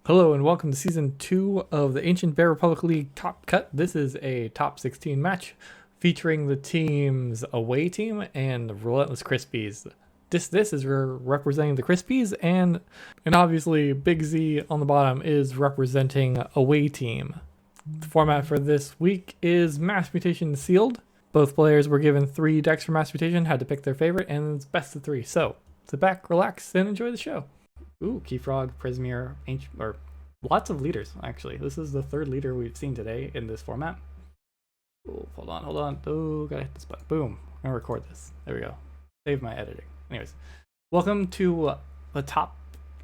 Hello and welcome to Season 2 of the Ancient Bear Republic League Top Cut. This is a top 16 match featuring the team's away team and the Relentless Crispies. This is representing the Crispies, and obviously Big Z on the bottom is representing away team. The format for this week is Mass Mutation Sealed. Both players were given 3 decks for Mass Mutation, had to pick their favorite, and it's best of 3. So sit back, relax, and enjoy the show. Ooh, Keyfrog, Prismir, Ancient, or lots of leaders, actually. This is the 3rd leader we've seen today in this format. Oh, hold on. Oh, gotta hit this button. Boom. I'm gonna record this. There we go. Save my editing. Anyways, welcome to the top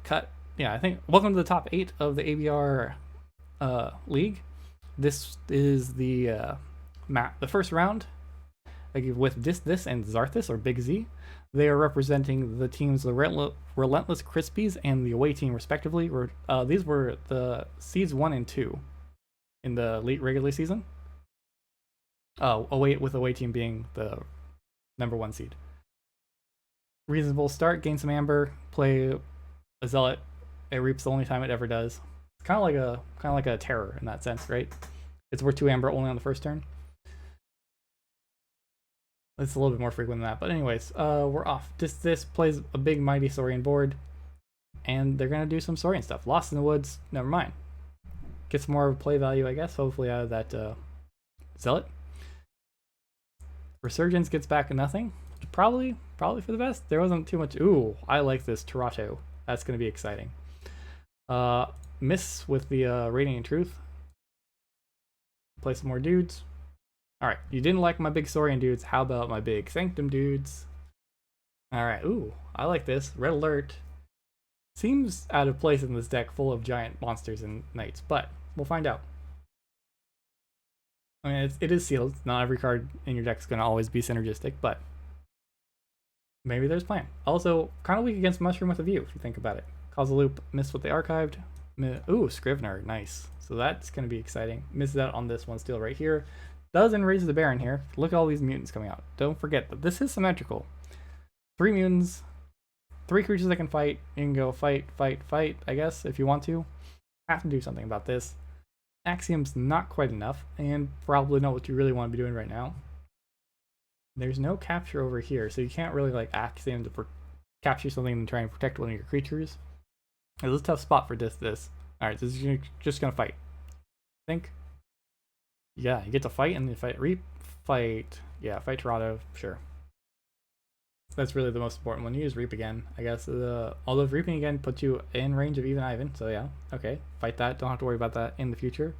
cut. Yeah, I think welcome to the top 8 of the ABR league. This is the the first round, like with Disthis and Zarathustra or Big Z. They are representing the teams, the Relentless Crispies and the away team, respectively. These were the seeds 1 and 2 in the regular season. Away team being the number 1 seed. Reasonable start, gain some amber, play a zealot. It reaps the only time it ever does. It's kind of like a terror in that sense, right? It's worth 2 amber only on the first turn. It's a little bit more frequent than that, but anyways, we're off. This plays a big mighty Saurian board, and they're gonna do some Saurian stuff. Lost in the Woods, never mind. Get some more play value, I guess, hopefully out of that Zealot. Resurgence gets back to nothing. Probably for the best. There wasn't too much. Ooh, I like this Toronto. That's gonna be exciting. Miss with the Radiant Truth. Play some more dudes. Alright, you didn't like my big Saurian dudes. How about my big Sanctum dudes? Alright, ooh, I like this. Red Alert. Seems out of place in this deck full of giant monsters and knights, but we'll find out. I mean, it is sealed. Not every card in your deck is going to always be synergistic, but maybe there's a plan. Also, kind of weak against Mushroom with a View, if you think about it. Cause a Loop, miss with the Archived. Ooh, Scrivener, nice. So that's going to be exciting. Misses out on this one still right here. Does enrage the Baron here. Look at all these mutants coming out. Don't forget that this is symmetrical. 3 mutants, 3 creatures that can fight. You can go fight, I guess, if you want to. Have to do something about this. Axiom's not quite enough, and probably not what you really want to be doing right now. There's no capture over here, so you can't really like Axiom to capture something and try and protect one of your creatures. It's a tough spot for this. Alright, so this is just gonna fight. I think. Yeah, you get to fight and then fight. Yeah, fight Toronto, sure. That's really the most important one. You use Reap again, I guess. Although Reaping again puts you in range of even Ivan, so yeah, okay. Fight that, don't have to worry about that in the future.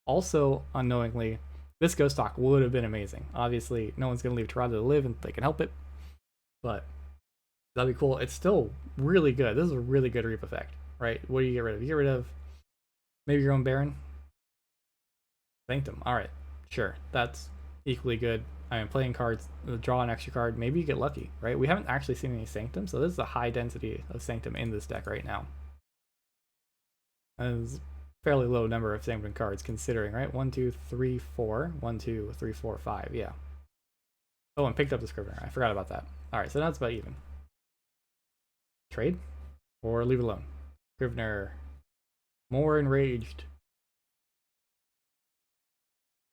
Also, unknowingly, this Ghost Talk would have been amazing. Obviously, no one's going to leave Toronto to live and they can help it, but that'd be cool. It's still really good. This is a really good Reap effect, right? What do you get rid of? You get rid of maybe your own Baron? Sanctum. Alright, sure. That's equally good. I mean, playing cards, draw an extra card, maybe you get lucky, right? We haven't actually seen any Sanctum, so this is a high density of Sanctum in this deck right now. And it's a fairly low number of Sanctum cards considering, right? 1, 2, 3, 4. 1, 2, 3, 4, 5, yeah. Oh, and picked up the Scrivener. I forgot about that. Alright, so now it's about even. Trade? Or leave it alone? Scrivener. More enraged.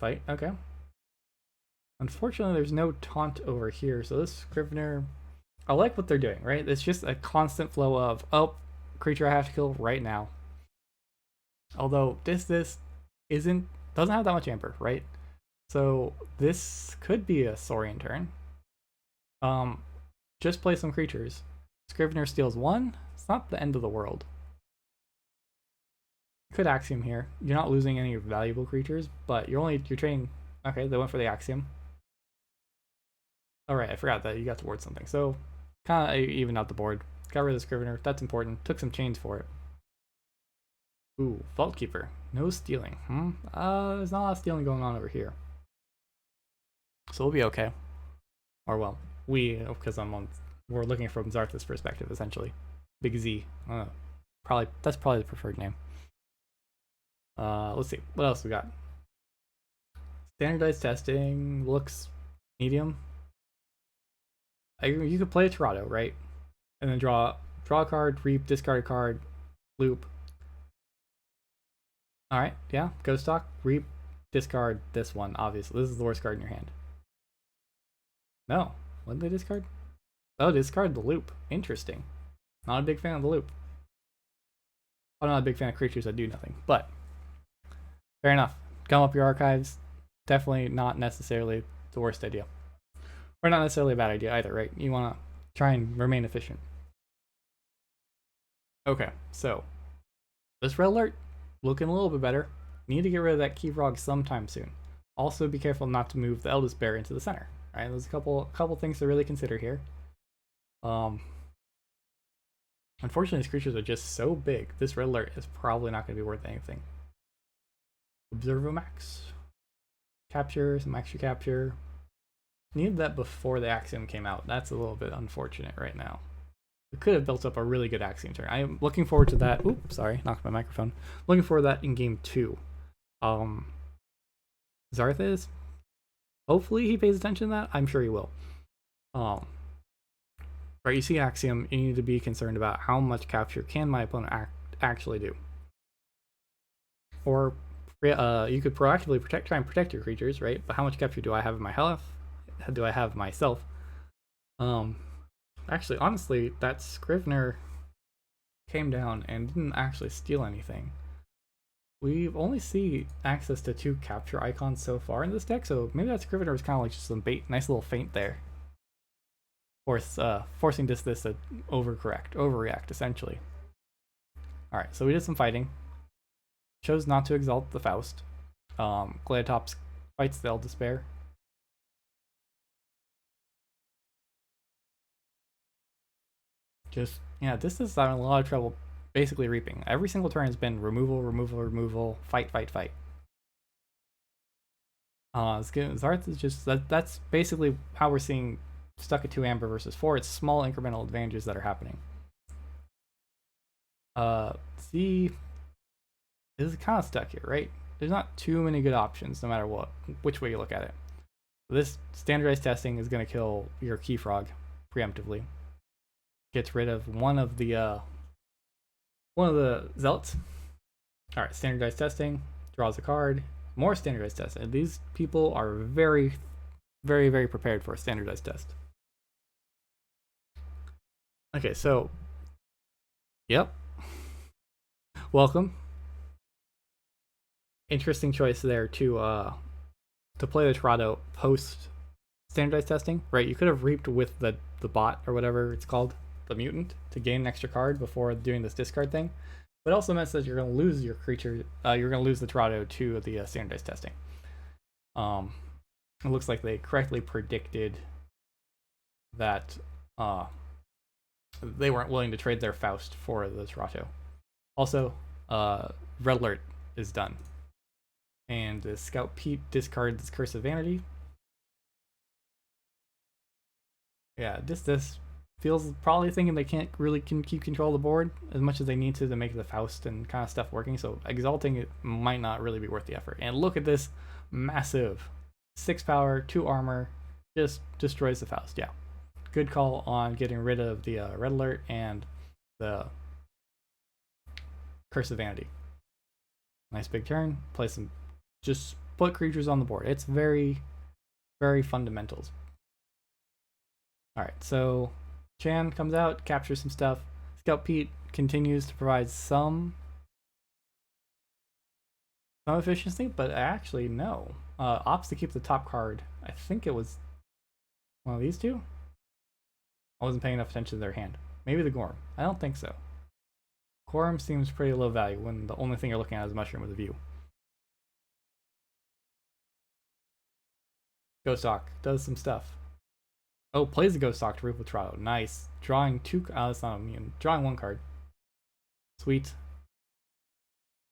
Fight, okay. Unfortunately, there's no taunt over here, so this Scrivener, I like what they're doing, right? It's just a constant flow of, oh, creature I have to kill right now. Although this doesn't have that much amber, right? So this could be a Saurian turn. Just play some creatures. Scrivener steals 1. It's not the end of the world. Could Axiom here. You're not losing any valuable creatures, but you're trading. Okay, they went for the Axiom. Alright, I forgot that you got to ward something. So kind of even out the board. Got rid of the Scrivener. That's important. Took some chains for it. Ooh, Vault Keeper. No stealing. There's not a lot of stealing going on over here. So we'll be okay. Or well, because we're looking from Zarathus's perspective, essentially. Big Z. That's probably the preferred name. Let's see. What else we got? Standardized testing looks medium. You could play a Toronto, right? And then draw a card, reap, discard a card, loop. Alright, yeah. Ghost Stock, reap, discard this one, obviously. This is the worst card in your hand. No. What did they discard? Oh, discard the loop. Interesting. Not a big fan of the loop. I'm not a big fan of creatures that do nothing, but fair enough. Gum up your archives. Definitely not necessarily the worst idea. Or not necessarily a bad idea either, right? You want to try and remain efficient. Okay, so this red alert looking a little bit better. Need to get rid of that key frog sometime soon. Also, be careful not to move the Eldest Bear into the center. All right, there's a couple things to really consider here. Unfortunately, these creatures are just so big. This red alert is probably not going to be worth anything. Observo Max. Capture, some extra capture. Needed that before the Axiom came out. That's a little bit unfortunate right now. We could have built up a really good Axiom turn. I am looking forward to that. Oops, sorry, knocked my microphone. Looking forward to that in game 2. Zarathustra, hopefully he pays attention to that. I'm sure he will. Right, you see Axiom, you need to be concerned about how much capture can my opponent actually do. Or you could proactively try and protect your creatures, right? But how much capture do I have in my health? Do I have myself? Actually, honestly, that Scrivener came down and didn't actually steal anything. We've only see access to 2 capture icons so far in this deck, so maybe that Scrivener was kind of like just some bait, nice little feint there. Forcing Disthis to overreact, essentially. Alright, so we did some fighting. Chose not to exalt the Faust. Gladiatops fights the Eldest Bear. Just, yeah, Disthis is having a lot of trouble basically reaping. Every single turn has been removal, fight. Zarth is just, that's basically how we're seeing stuck at 2 amber versus 4. It's small incremental advantages that are happening. C is kind of stuck here, right? There's not too many good options no matter which way you look at it. This standardized testing is going to kill your key frog preemptively. Gets rid of one of the zealots. Alright, standardized testing, draws a card, more standardized testing. These people are very prepared for a standardized test. Okay, so yep. Welcome. Interesting choice there to play the Torado post standardized testing, right? You could have reaped with the bot or whatever it's called, the mutant, to gain an extra card before doing this discard thing. But it also meant that you're going to lose your creature, you're going to lose the Torado to the standardized testing. It looks like they correctly predicted that they weren't willing to trade their Faust for the Torado. Also, Red Alert is done. And the Scout Pete discards Curse of Vanity. Yeah, this feels probably thinking they can't really keep control of the board as much as they need to make the Faust and kind of stuff working. So exalting it might not really be worth the effort. And look at this massive 6 power, 2 armor, just destroys the Faust. Yeah, good call on getting rid of the Red Alert and the Curse of Vanity. Nice big turn. Play some, just put creatures on the board. It's very fundamentals. Alright, so Chan comes out, captures some stuff. Scout Pete continues to provide some efficiency, but actually no. Opts to keep the top card. I think it was one of these two? I wasn't paying enough attention to their hand. Maybe the Gorm. I don't think so. Gorm seems pretty low value when the only thing you're looking at is Mushroom with a view. Ghost Hawk does some stuff. Oh, plays the Ghost Hawk to Roof with Trotto. Nice. Drawing 2. Oh, that's not immune. Drawing 1 card. Sweet.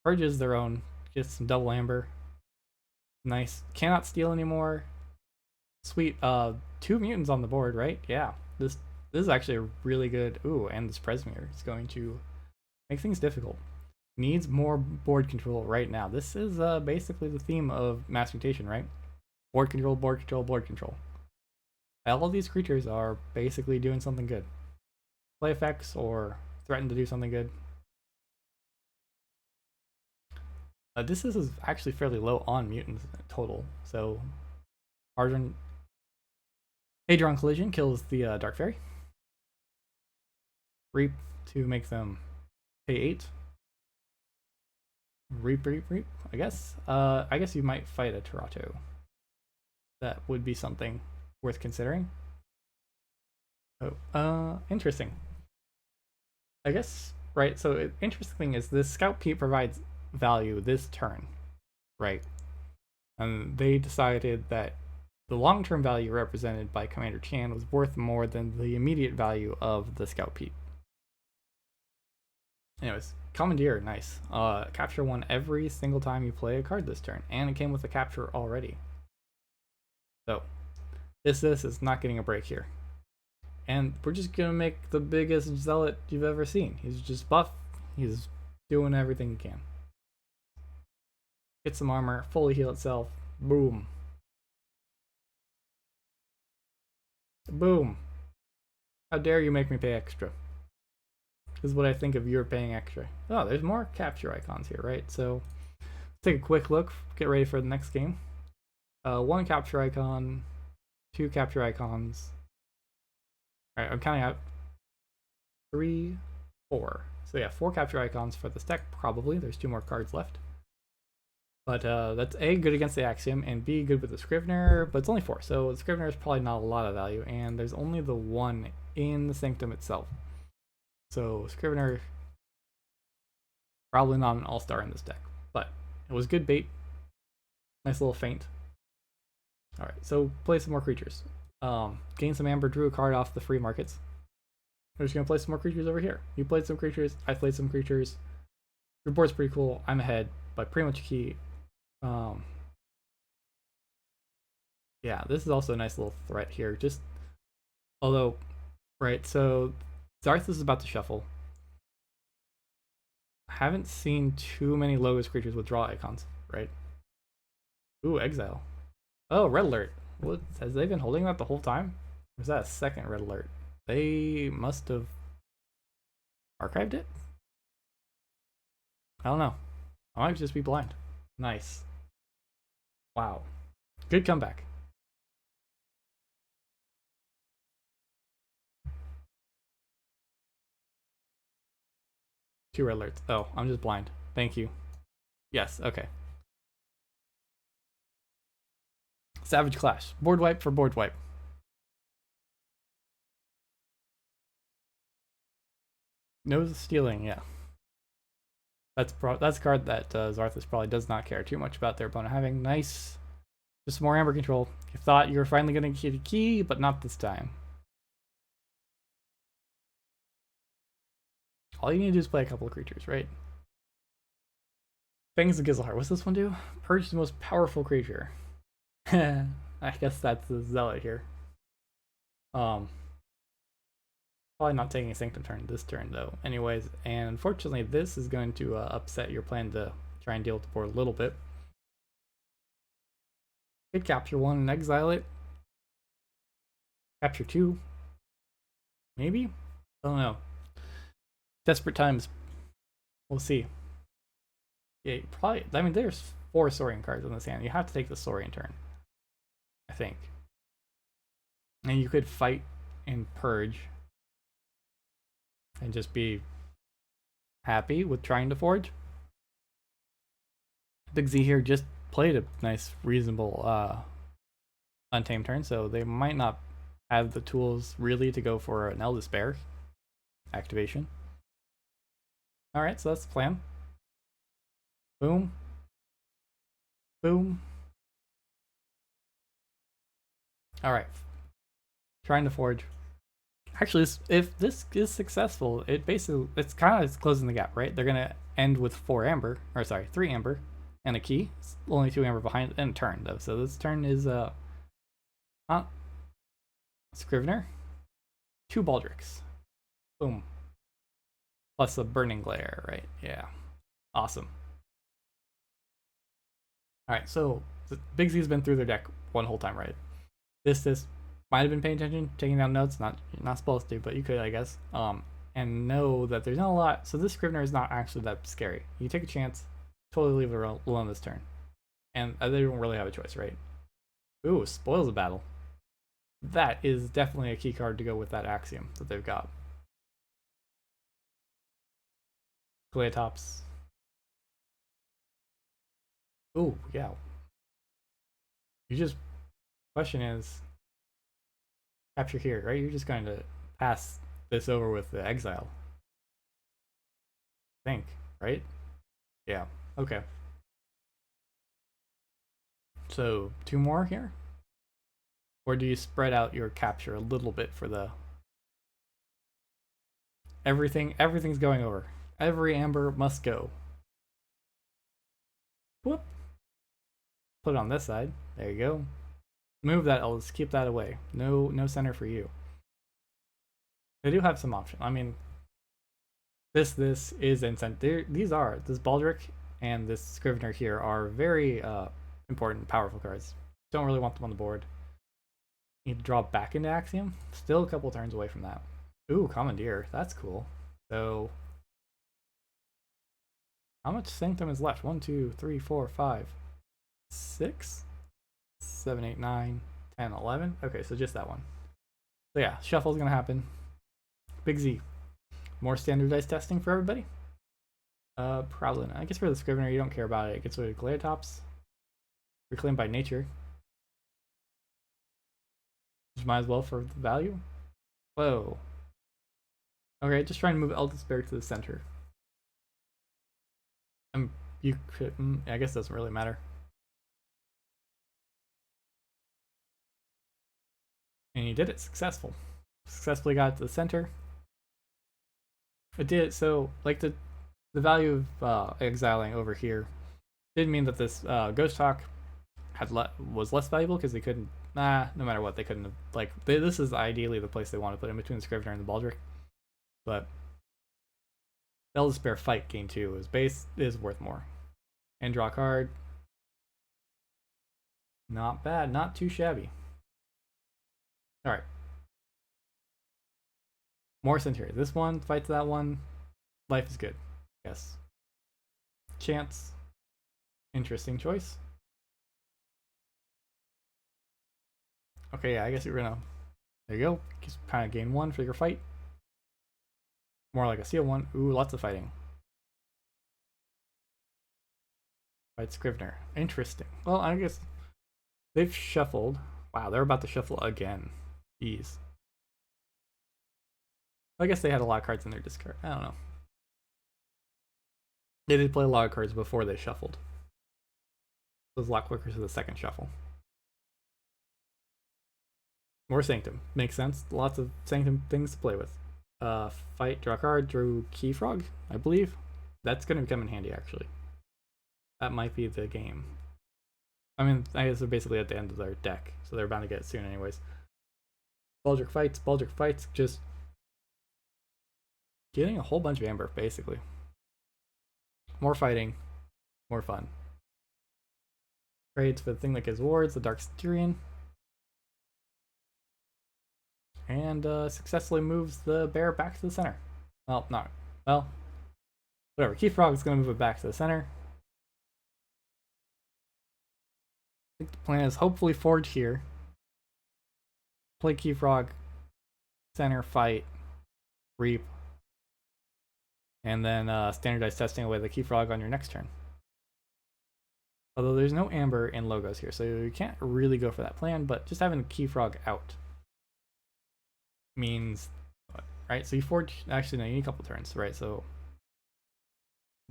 Purges their own. Gets some double amber. Nice. Cannot steal anymore. Sweet. 2 mutants on the board, right? Yeah. This is actually a really good. Ooh, and this Presmere is going to make things difficult. Needs more board control right now. This is basically the theme of Mass Mutation, right? Board control, board control, board control. All of these creatures are basically doing something good. Play effects or threaten to do something good. This is actually fairly low on mutants total. So, Hadron Collision kills the Dark Fairy. Reap to make them pay 8. Reap. I guess. I guess you might fight a Terato. That would be something worth considering. Oh, interesting. I guess, right, so interesting thing is this Scout Pete provides value this turn, right? And they decided that the long-term value represented by Commander Chan was worth more than the immediate value of the Scout Pete. Anyways, Commandeer, nice. Capture 1 every single time you play a card this turn, and it came with a capture already. So, this is not getting a break here. And we're just gonna make the biggest zealot you've ever seen. He's just buff. He's doing everything he can. Get some armor, fully heal itself. Boom. Boom. How dare you make me pay extra? This is what I think of you're paying extra. Oh, there's more capture icons here, right? So let's take a quick look, get ready for the next game. 1 capture icon, 2 capture icons. Alright, I'm counting out 3, 4. So yeah, 4 capture icons for this deck, probably. There's 2 more cards left. But that's A, good against the Axiom, and B, good with the Scrivener, but it's only 4, so the Scrivener is probably not a lot of value, and there's only the 1 in the Sanctum itself. So Scrivener, probably not an all-star in this deck, but it was good bait. Nice little feint. Alright, so play some more creatures. Gain some amber, drew a card off the free markets. We're just gonna play some more creatures over here. You played some creatures, I played some creatures. Your board's pretty cool. I'm ahead by pretty much a key. Yeah, this is also a nice little threat here. Just although, right, so Zarathustra is about to shuffle. I haven't seen too many logos creatures with draw icons, right? Ooh, exile. Oh, red alert. What, has they been holding that the whole time? Or is that a second red alert? They must have archived it? I don't know. I might just be blind. Nice. Wow. Good comeback. Two red alerts. Oh, I'm just blind. Thank you. Yes, okay. Savage Clash. Board wipe for board wipe. No stealing, yeah. That's a card that Zarathustra probably does not care too much about their opponent having. Nice. Just more amber control. You thought you were finally going to get a key, but not this time. All you need to do is play a couple of creatures, right? Fangs of Gizelheart. What's this one do? Purge the most powerful creature. I guess that's the zealot here. Probably not taking a Sanctum turn this turn though. Anyways, and unfortunately this is going to upset your plan to try and deal with the board a little bit. Could capture 1 and exile it. Capture 2. Maybe? I don't know. Desperate times. We'll see. Yeah, probably. I mean, there's 4 Saurian cards in this hand. You have to take the Saurian turn, I think. And you could fight and purge and just be happy with trying to forge. Big Z here just played a nice, reasonable Untamed turn, so they might not have the tools really to go for an Eldest Bear activation. Alright, so that's the plan. Boom. Boom. Alright. Trying to forge. Actually, if this is successful, it's kind of closing the gap, right? They're gonna end with 4 amber, or sorry, 3 amber, and a key. It's only 2 amber behind, and a turn though. So this turn is Scrivener, 2 Baldricks, boom, plus a Burning Glare, right? Yeah, awesome. All right, so Big Z's been through their deck one whole time, right? This might have been paying attention, taking down notes. You're not supposed to, but you could, I guess. And know that there's not a lot. So this Scrivener is not actually that scary. You take a chance, totally leave it alone this turn. And they don't really have a choice, right? Ooh, spoils the battle. That is definitely a key card to go with that axiom that they've got. Gleatops. Ooh, yeah. You just, question is, capture here, right? You're just going to pass this over with the exile. I think, right? Yeah, okay. So, 2 more here? Or do you spread out your capture a little bit for the... Everything's going over. Every amber must go. Whoop. Put it on this side. There you go. Move that, I'll just keep that away. No center for you. They do have some options. I mean, this is incentive. This Baldric and this Scrivener here are very important, powerful cards. Don't really want them on the board. Need to draw back into Axiom. Still a couple turns away from that. Ooh, Commandeer. That's cool. So, how much Sanctum is left? 1, 2, 3, 4, 5, 6, 7, 8, 9, 10, 11. Okay, so just that one. So yeah, shuffle's gonna happen. Big Z. More standardized testing for everybody? Probably not. I guess for the Scrivener, you don't care about it. It gets rid of Gleatops. Reclaimed by nature. Just might as well for the value. Whoa. Okay, just trying to move Eldest Bear to the center. You could, I guess it doesn't really matter. And you did it, successfully got it to the center. It did, so like the value of exiling over here did mean that this Ghost Hawk was less valuable because they couldn't, no matter what, they couldn't have, like, this is ideally the place they want to put in between the Scrivener and the Baldric. But the Eldest Bear fight game 2 is worth more. And draw a card. Not bad, not too shabby. Alright. More Centauri. This one fights that one. Life is good. Yes. Chance. Interesting choice. Okay, yeah, I guess you're gonna... There you go. Just kind of gain 1 for your fight. More like a seal 1. Ooh, lots of fighting. Fight Scrivener. Interesting. Well, I guess they've shuffled. Wow, they're about to shuffle again. Jeez. I guess they had a lot of cards in their discard. I don't know. They did play a lot of cards before they shuffled. It was a lot quicker to the second shuffle. More Sanctum. Makes sense. Lots of Sanctum things to play with. Fight, draw a card, drew Key Frog, I believe. That's going to come in handy, actually. That might be the game. I mean, I guess they're basically at the end of their deck, so they're bound to get it soon anyways. Baldric fights, just getting a whole bunch of amber, basically. More fighting, more fun. Trades for the thing that gives wards, the Dark Centurion. And successfully moves the bear back to the center. Well, not. Well, whatever. Key Frog is going to move it back to the center. I think the plan is hopefully forge here. Play Key Frog, center, fight, reap. And then standardized testing away the Key Frog on your next turn. Although there's no amber in logos here, so you can't really go for that plan, but just having Key Frog out means, right? So you forge, actually no, you need a couple turns, right? So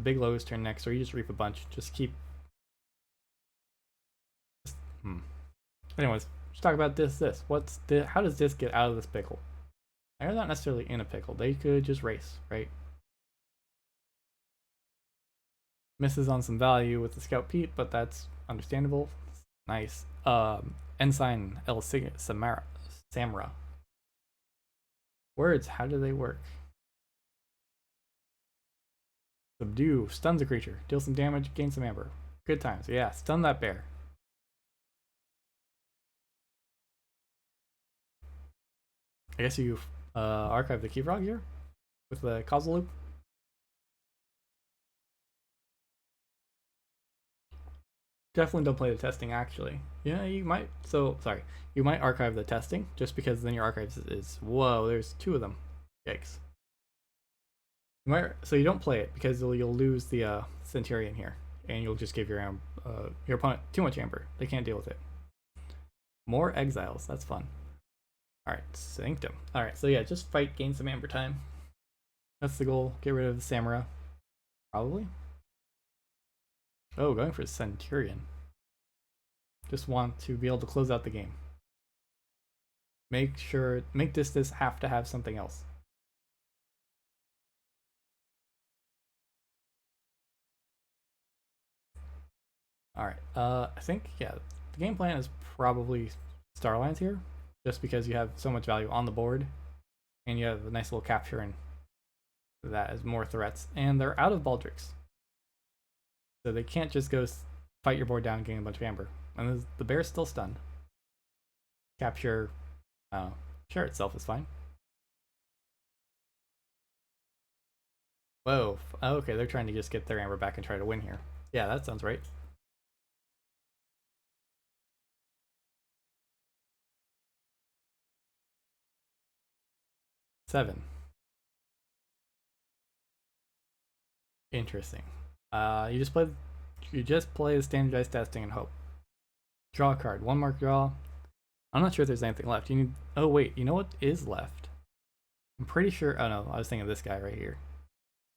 big logos turn next, or you just reap a bunch. Just keep. Anyways, let's talk about this. How does this get out of this pickle? They're not necessarily in a pickle. They could just race, right? Misses on some value with the Scout Pete, but that's understandable. Nice. Ensign El Samara. Words, how do they work? Subdue, stuns a creature, deal some damage, gain some amber. Good times. Yeah, stun that bear. I guess you archive the Key Frog here with the causal loop. Definitely don't play the testing, actually. Yeah, you might. So, sorry. You might archive the testing, just because then your archives is whoa, there's 2 of them. Yikes. You might, so you don't play it, because you'll lose the Centurion here. And you'll just give your opponent too much amber. They can't deal with it. More exiles, that's fun. Alright, Sanctum. Alright, so yeah, just fight, gain some amber time. That's the goal. Get rid of the Samura. Probably. Oh, going for Centurion. Just want to be able to close out the game. Make Disthis have to have something else. Alright, I think, yeah, the game plan is probably Starlines here, just because you have so much value on the board, and you have a nice little capture, and that is more threats, and they're out of Baldric's. So they can't just go fight your board down and gain a bunch of amber. And the bear's still stunned. Capture, share itself is fine. Whoa, okay, they're trying to just get their amber back and try to win here. Yeah, that sounds right. Seven. Interesting. You just play the standardized testing and hope. Draw a card. 1 mark draw. I'm not sure if there's anything left. You need. Oh wait, you know what is left? I'm pretty sure. Oh no, I was thinking of this guy right here,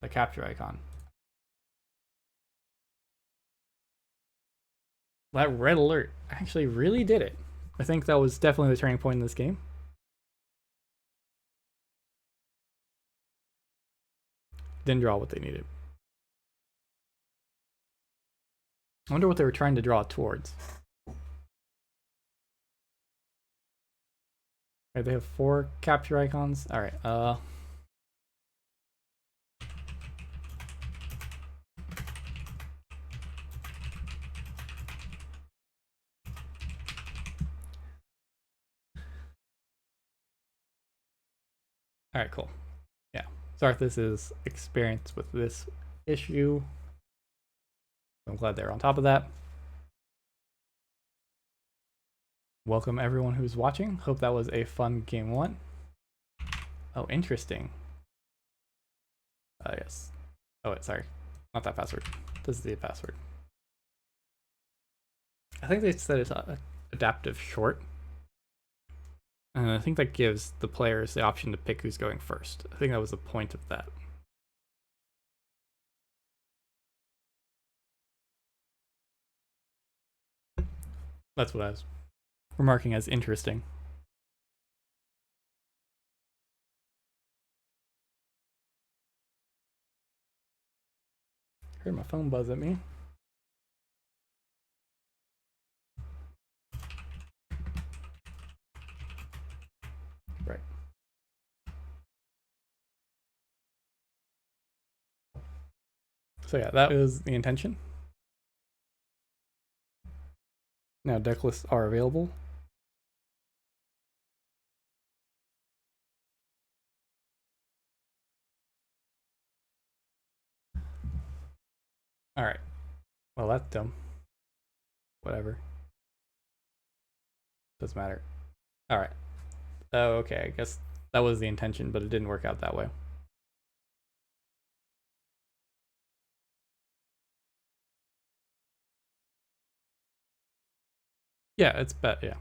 the capture icon. That red alert actually really did it. I think that was definitely the turning point in this game. Didn't draw what they needed. I wonder what they were trying to draw towards. Okay, they have 4 capture icons. All right. All right, cool. Yeah, Zarathustra is experienced with this issue. I'm glad they're on top of that. Welcome everyone who's watching. Hope that was a fun game 1. Oh, interesting. Yes. Oh, wait, sorry. Not that password. This is the password. I think they said it's adaptive short. And I think that gives the players the option to pick who's going first. I think that was the point of that. That's what I was remarking as interesting. Heard my phone buzz at me. Right. So yeah, that is the intention. Now deck lists are available. All right. Well, that's dumb. Whatever. Doesn't matter. All right. Oh, okay. I guess that was the intention, but it didn't work out that way. Yeah, it's yeah.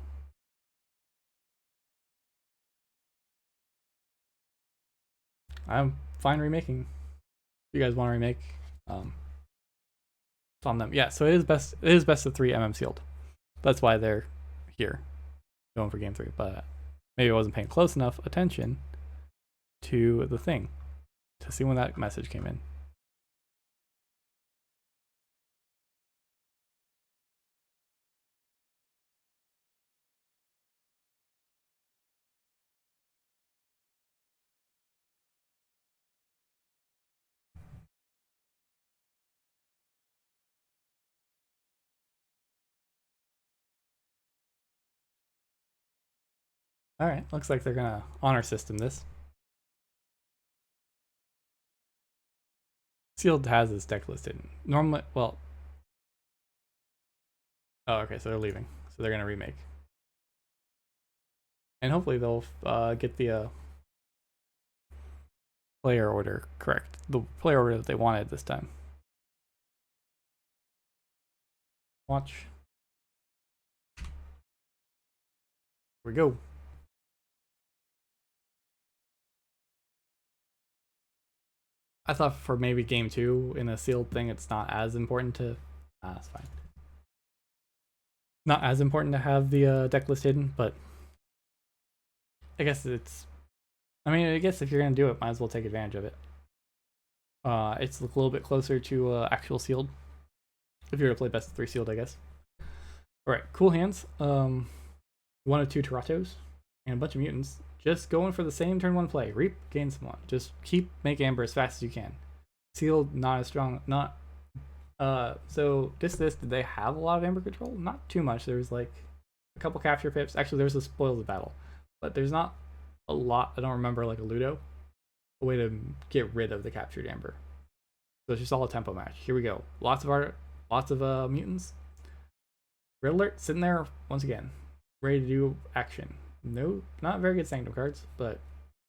I'm fine remaking. If you guys want to remake, it's on them. Yeah, so it is best of 3 MM sealed. That's why they're here, going for game 3. But maybe I wasn't paying close enough attention to the thing to see when that message came in. All right, looks like they're gonna honor system this. Sealed has this deck listed. Normally, well, Oh, okay, so they're leaving. So they're gonna remake. And hopefully they'll get the player order correct. The player order that they wanted this time. Watch. Here we go. I thought for maybe game 2 in a sealed thing, it's not as important to. That's fine. Not as important to have the deck list hidden, but I guess it's. I mean, I guess if you're gonna do it, might as well take advantage of it. It's a little bit closer to actual sealed. If you're to play best of 3 sealed, I guess. All right, cool hands. 1 of 2 Zarathus and a bunch of mutants. Just going for the same turn 1 play. Reap, gain some 1. Just keep make Amber as fast as you can. Sealed, not as strong. Not. So Disthis, did they have a lot of Amber control? Not too much. There was like a couple capture pips. Actually, there's a spoils of battle, but there's not a lot. I don't remember like a Ludo, a way to get rid of the captured Amber. So it's just all a tempo match. Here we go. Lots of mutants. Red alert sitting there once again, ready to do action. No, not very good Sanctum cards, but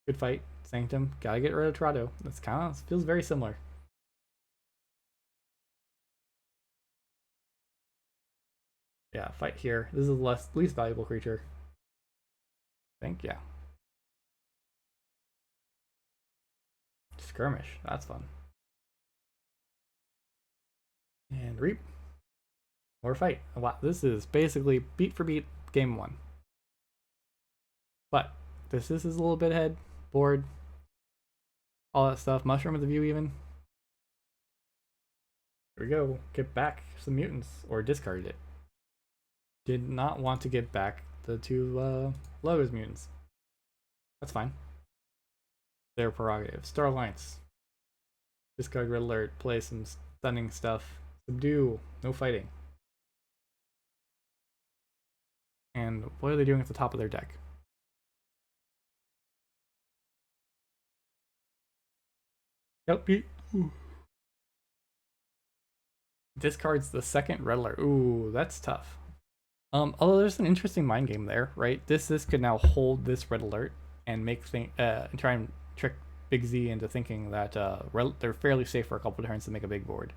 good fight. Sanctum, gotta get rid of Torado. That's kind of feels very similar. Yeah, fight here. This is the least valuable creature. I think, yeah. Skirmish, that's fun. And reap. More fight. Wow, this is basically beat for beat game 1. But this is a little bit ahead. Board. All that stuff. Mushroom of the view even. Here we go. Get back some mutants. Or discard it. Did not want to get back the 2 Logos mutants. That's fine. Their prerogative. Star Alliance. Discard Red Alert. Play some stunning stuff. Subdue. No fighting. And what are they doing at the top of their deck? Yep. Discards the second Red Alert. Ooh, that's tough. Although there's an interesting mind game there, right? This could now hold this Red Alert and make try and trick Big Z into thinking that they're fairly safe for a couple of turns to make a big board.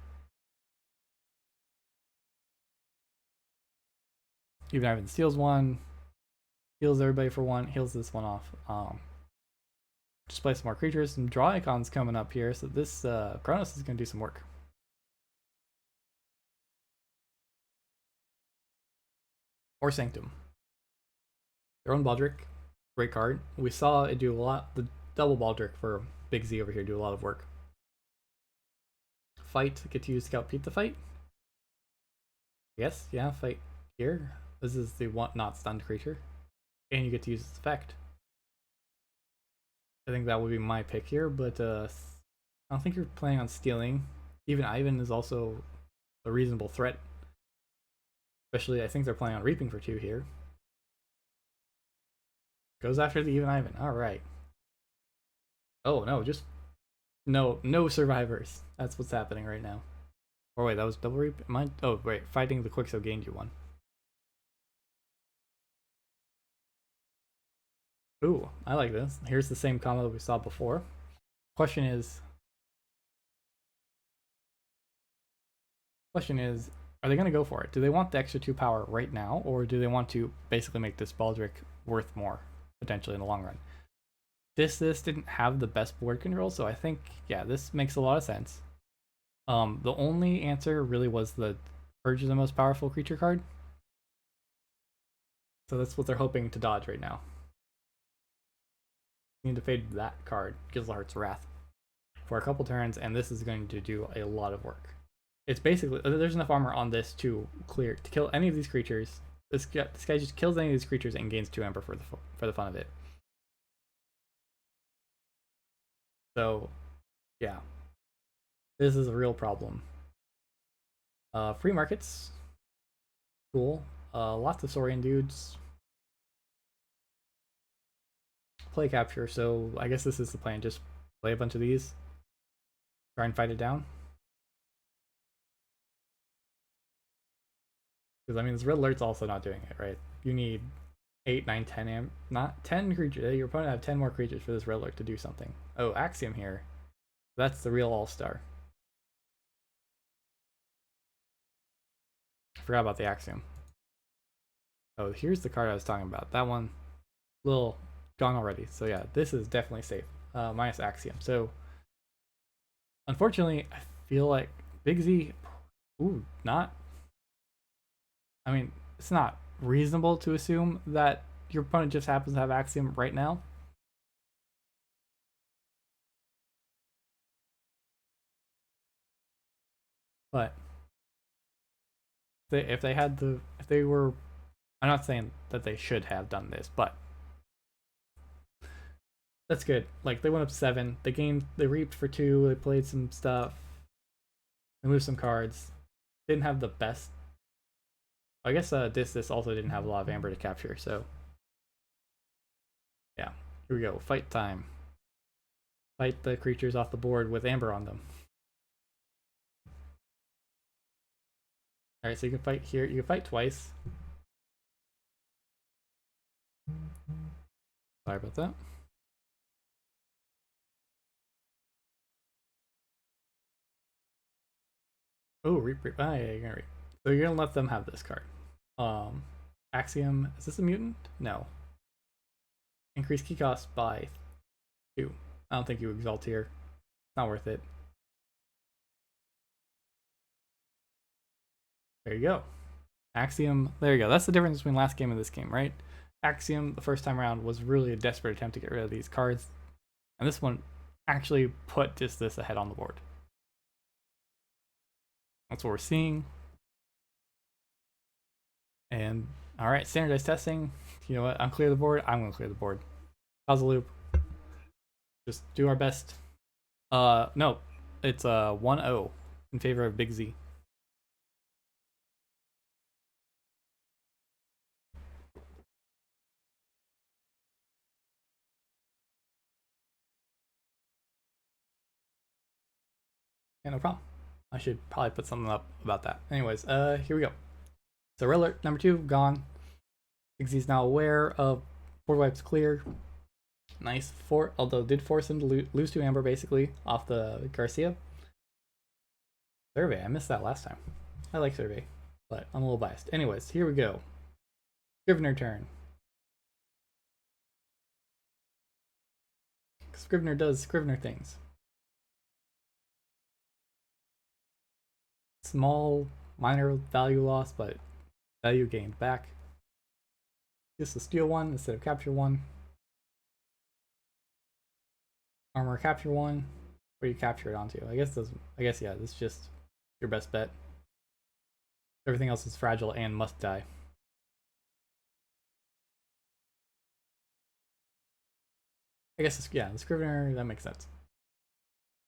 Even Ivan steals 1, heals everybody for 1, heals this one off. Just play some more creatures. Some draw icons coming up here, so this Kronos is going to do some work. Or Sanctum. Their own Baldric, great card. We saw it do a lot. The double Baldric for Big Z over here do a lot of work. Fight, get to use Scout Pete to fight. Yes, yeah, fight here. This is the one not stunned creature. And you get to use its effect. I think that would be my pick here, but I don't think you're planning on stealing. Even Ivan is also a reasonable threat. Especially, I think they're planning on reaping for 2 here. Goes after the even Ivan. Alright. Oh, no, just... No survivors. That's what's happening right now. Or wait, that was double reap? Am I... Oh, wait, fighting the Quixo gained you 1. Ooh, I like this. Here's the same combo that we saw before. Question is, are they going to go for it? Do they want the extra 2 power right now, or do they want to basically make this Baldric worth more, potentially in the long run? This didn't have the best board control, so I think, yeah, this makes a lot of sense. The only answer really was the Urge is the most powerful creature card. So that's what they're hoping to dodge right now. Need to fade that card, Gizlart's Wrath, for a couple turns, and this is going to do a lot of work. It's basically, there's enough armor on this to kill any of these creatures. This guy just kills any of these creatures and gains 2 Ember for the fun of it. So, yeah, this is a real problem. Free markets, cool. Lots of Saurian dudes. Play capture, so I guess this is the plan. Just play a bunch of these, try and fight it down. Because I mean, this red alert's also not doing it, right? You need 8, 9, 10 not 10 creatures. Your opponent have 10 more creatures for this red alert to do something. Oh, Axiom here. That's the real all-star. Forgot about the Axiom. Oh, here's the card I was talking about. That one, little gone already. So yeah, this is definitely safe. Minus Axiom. So unfortunately, I feel like Big Z, ooh, not. I mean, it's not reasonable to assume that your opponent just happens to have Axiom right now. But if they were, I'm not saying that they should have done this, but that's good. Like they went up 7, they reaped for 2, they played some stuff, they moved some cards, didn't have the best. I guess Disthis also didn't have a lot of Amber to capture, so yeah. Here we go, fight time. Fight the creatures off the board with Amber on them. Alright, so you can fight here. You can fight twice. Sorry about that. Oh, reap. Ah, yeah, you're gonna reap. So you're gonna let them have this card. Axiom, is this a mutant? No. Increase key cost by 2. I don't think you exalt here. It's not worth it. There you go. Axiom, there you go. That's the difference between last game and this game, right? Axiom, the first time around, was really a desperate attempt to get rid of these cards. And this one actually put this ahead on the board. That's what we're seeing. And all right, standardized testing. You know what? I'm clear the board. I'm gonna clear the board. Pause the loop. Just do our best. No, it's 1-0 in favor of Big Z. Yeah, no problem. I should probably put something up about that. Anyways, here we go. So red alert number 2 gone. Big Z's now aware of board wipes clear. Nice. Although did force him to lose to Amber basically off the Garcia. Survey, I missed that last time. I like Survey, but I'm a little biased. Anyways, here we go. Scrivener turn. Scrivener does Scrivener things. Small, minor value loss, but value gained back. Just a steal 1 instead of capture 1. Armor capture 1. Where do you capture it onto? I guess yeah, this is just your best bet. Everything else is fragile and must die. I guess yeah, the Scrivener, that makes sense.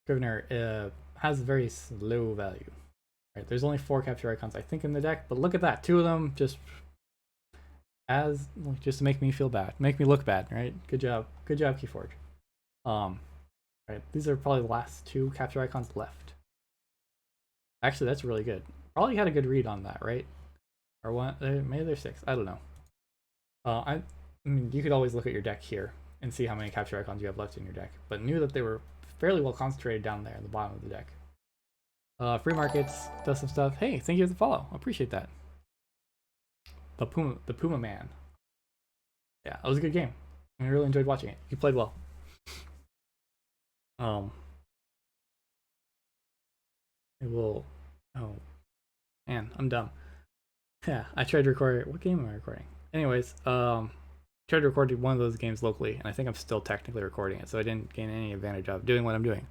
Scrivener has very low value. Right, there's only 4 capture icons I think in the deck, but look at that, 2 of them just to make me feel bad, make me look bad, right? Good job, Keyforge. Right, these are probably the last 2 capture icons left. Actually, that's really good. Probably had a good read on that, right? Or one, maybe there's 6. I don't know. I mean, you could always look at your deck here and see how many capture icons you have left in your deck, but knew that they were fairly well concentrated down there at the bottom of the deck. Free markets does some stuff. Hey, thank you for the follow. I appreciate that. The Puma Man. Yeah, that was a good game. I really enjoyed watching it. You played well. It will. Oh, man, I'm dumb. Yeah, I tried to record it. What game am I recording? Anyways, tried to record one of those games locally, and I think I'm still technically recording it, so I didn't gain any advantage of doing what I'm doing.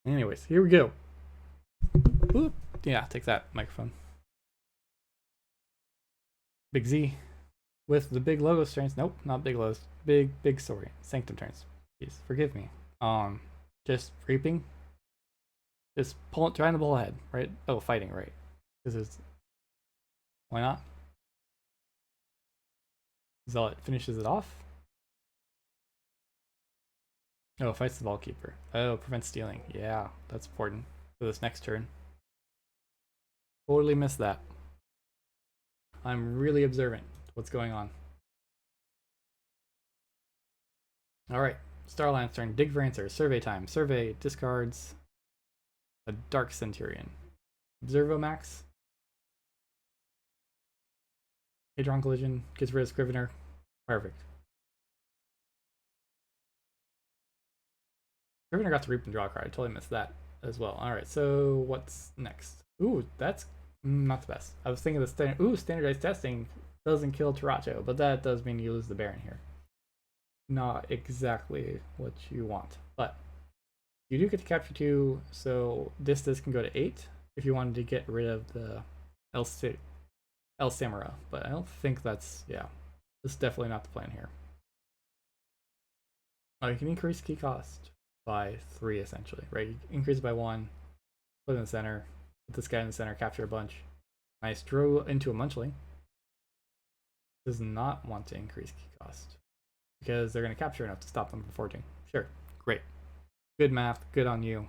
Anyways, here we go. Oop. Yeah, take that microphone. Big Z with the big logo turns. Nope, not big logos. Big story. Sanctum turns. Please forgive me. Just reaping. Just trying to pull ahead, right? Oh, fighting, right? Because it's why not? Zealot finishes it off. Oh, fights the Vault Keeper. Oh, prevents stealing. Yeah, that's important for this next turn. Totally missed that. I'm really observant to what's going on. Alright, Starland's turn. Dig for answers. Survey time. Survey discards a Dark Centurion. Observomax. Hadron Collision. Gets rid of Scrivener. Perfect. Scrivener got to reap and draw a card. I totally missed that as well. Alright, so what's next? Ooh, that's not the best. I was thinking the standardized testing doesn't kill Taracho, but that does mean you lose the Baron here. Not exactly what you want, but you do get to capture 2, so Disthis can go to 8 if you wanted to get rid of the El Samara, but I don't think that's, yeah, this is definitely not the plan here. Oh, you can increase key cost by 3 essentially, right? You increase it by 1, put it in the center, put this guy in the center, capture a bunch. Nice, draw into a Munchling. Does not want to increase key cost because they're going to capture enough to stop them from forging. Sure, great. Good math, good on you.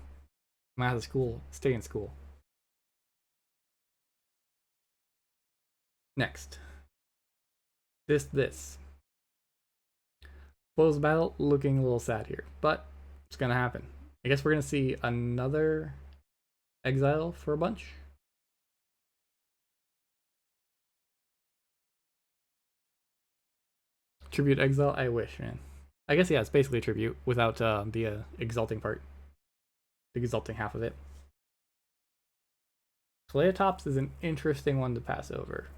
Math is cool, stay in school. Next. This. Close battle, looking a little sad here, but it's going to happen. I guess we're going to see another exile for a bunch. Tribute exile, I wish, man. I guess, yeah, it's basically a tribute without the exalting part. The exalting half of it. Cleotops is an interesting one to pass over.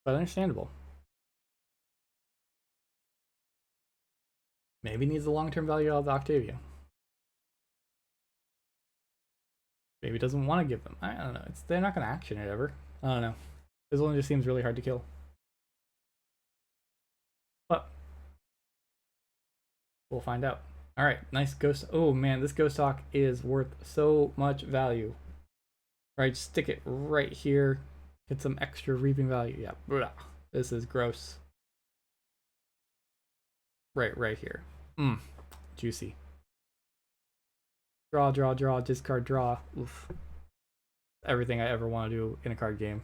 But understandable. Maybe needs the long-term value of the Octavia. Maybe doesn't want to give them. I don't know. They're not going to action it ever. I don't know. This one just seems really hard to kill. But we'll find out. Alright, nice ghost. Oh man, this ghost hawk is worth so much value. Right, stick it right here. Get some extra reaping value. Yeah, blah. This is gross. Right here. Juicy. Draw, discard, draw. Oof. Everything I ever want to do in a card game.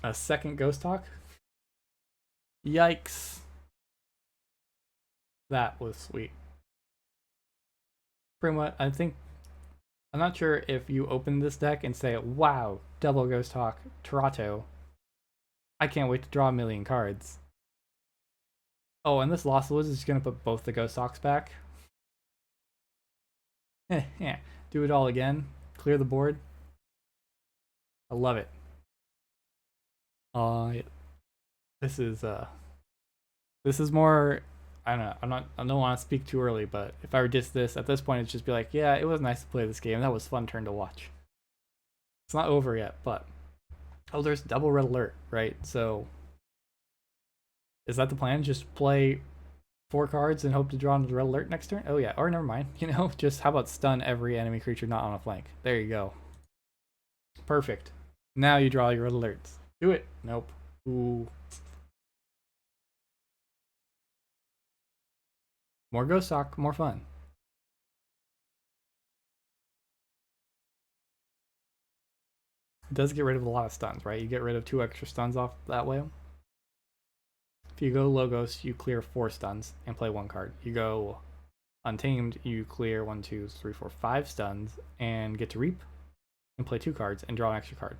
A second ghost hawk? Yikes. That was sweet. Pretty much, I'm not sure if you open this deck and say, wow, double ghost hawk, Tarato. I can't wait to draw a million cards. Oh, and this Lost Woods is going to put both the ghost hawks back. Yeah, do it all again. Clear the board. I love it. This is more, I don't know, I don't want to speak too early, but if I were just this, at this point it'd just be like, yeah, it was nice to play this game. That was fun turn to watch. It's not over yet, but oh, there's double red alert, right? So is that the plan? Just play 4 cards and hope to draw into the red alert next turn? Oh yeah, or never mind. You know, just how about stun every enemy creature not on a flank? There you go. Perfect. Now you draw your red alerts. Do it. Nope. Ooh. More ghost hawk, more fun. It does get rid of a lot of stuns, right? You get rid of 2 extra stuns off that way. If you go Logos, you clear 4 stuns and play 1 card. You go Untamed, you clear 1, 2, 3, 4, 5 stuns and get to Reap and play 2 cards and draw an extra card.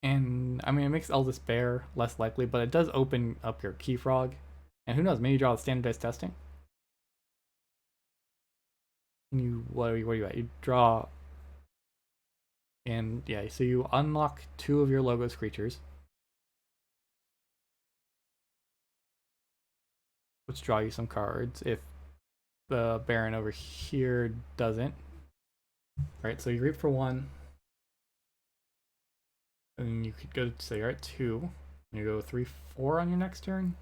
And I mean, it makes Eldest Bear less likely, but it does open up your Key Frog. And who knows, maybe you draw the standardized testing. And what are you at? You draw, and yeah, so you unlock 2 of your Logos creatures, which draw you some cards if the Baron over here doesn't. Right, so you reap for 1, and you could go, so you're at 2, and you go 3, 4 on your next turn.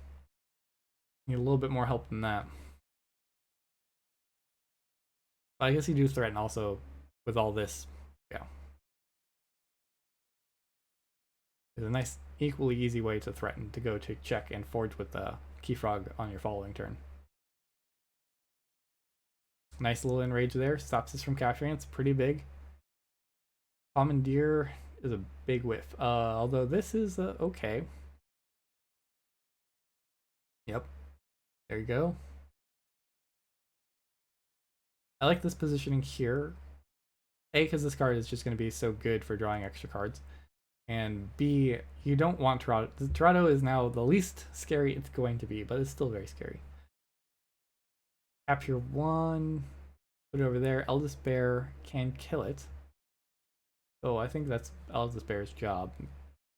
You need a little bit more help than that. But I guess you do threaten also with all this, yeah. is a nice, equally easy way to threaten to go to check and forge with the Key Frog on your following turn. Nice little enrage there, stops us from capturing. It's pretty big. Commandeer is a big whiff. Although this is okay. Yep. There you go. I like this positioning here. A, because this card is just going to be so good for drawing extra cards. And B, you don't want Toronto. Toronto is now the least scary it's going to be, but it's still very scary. Capture one. Put it over there. Eldest Bear can kill it. So I think that's Eldest Bear's job.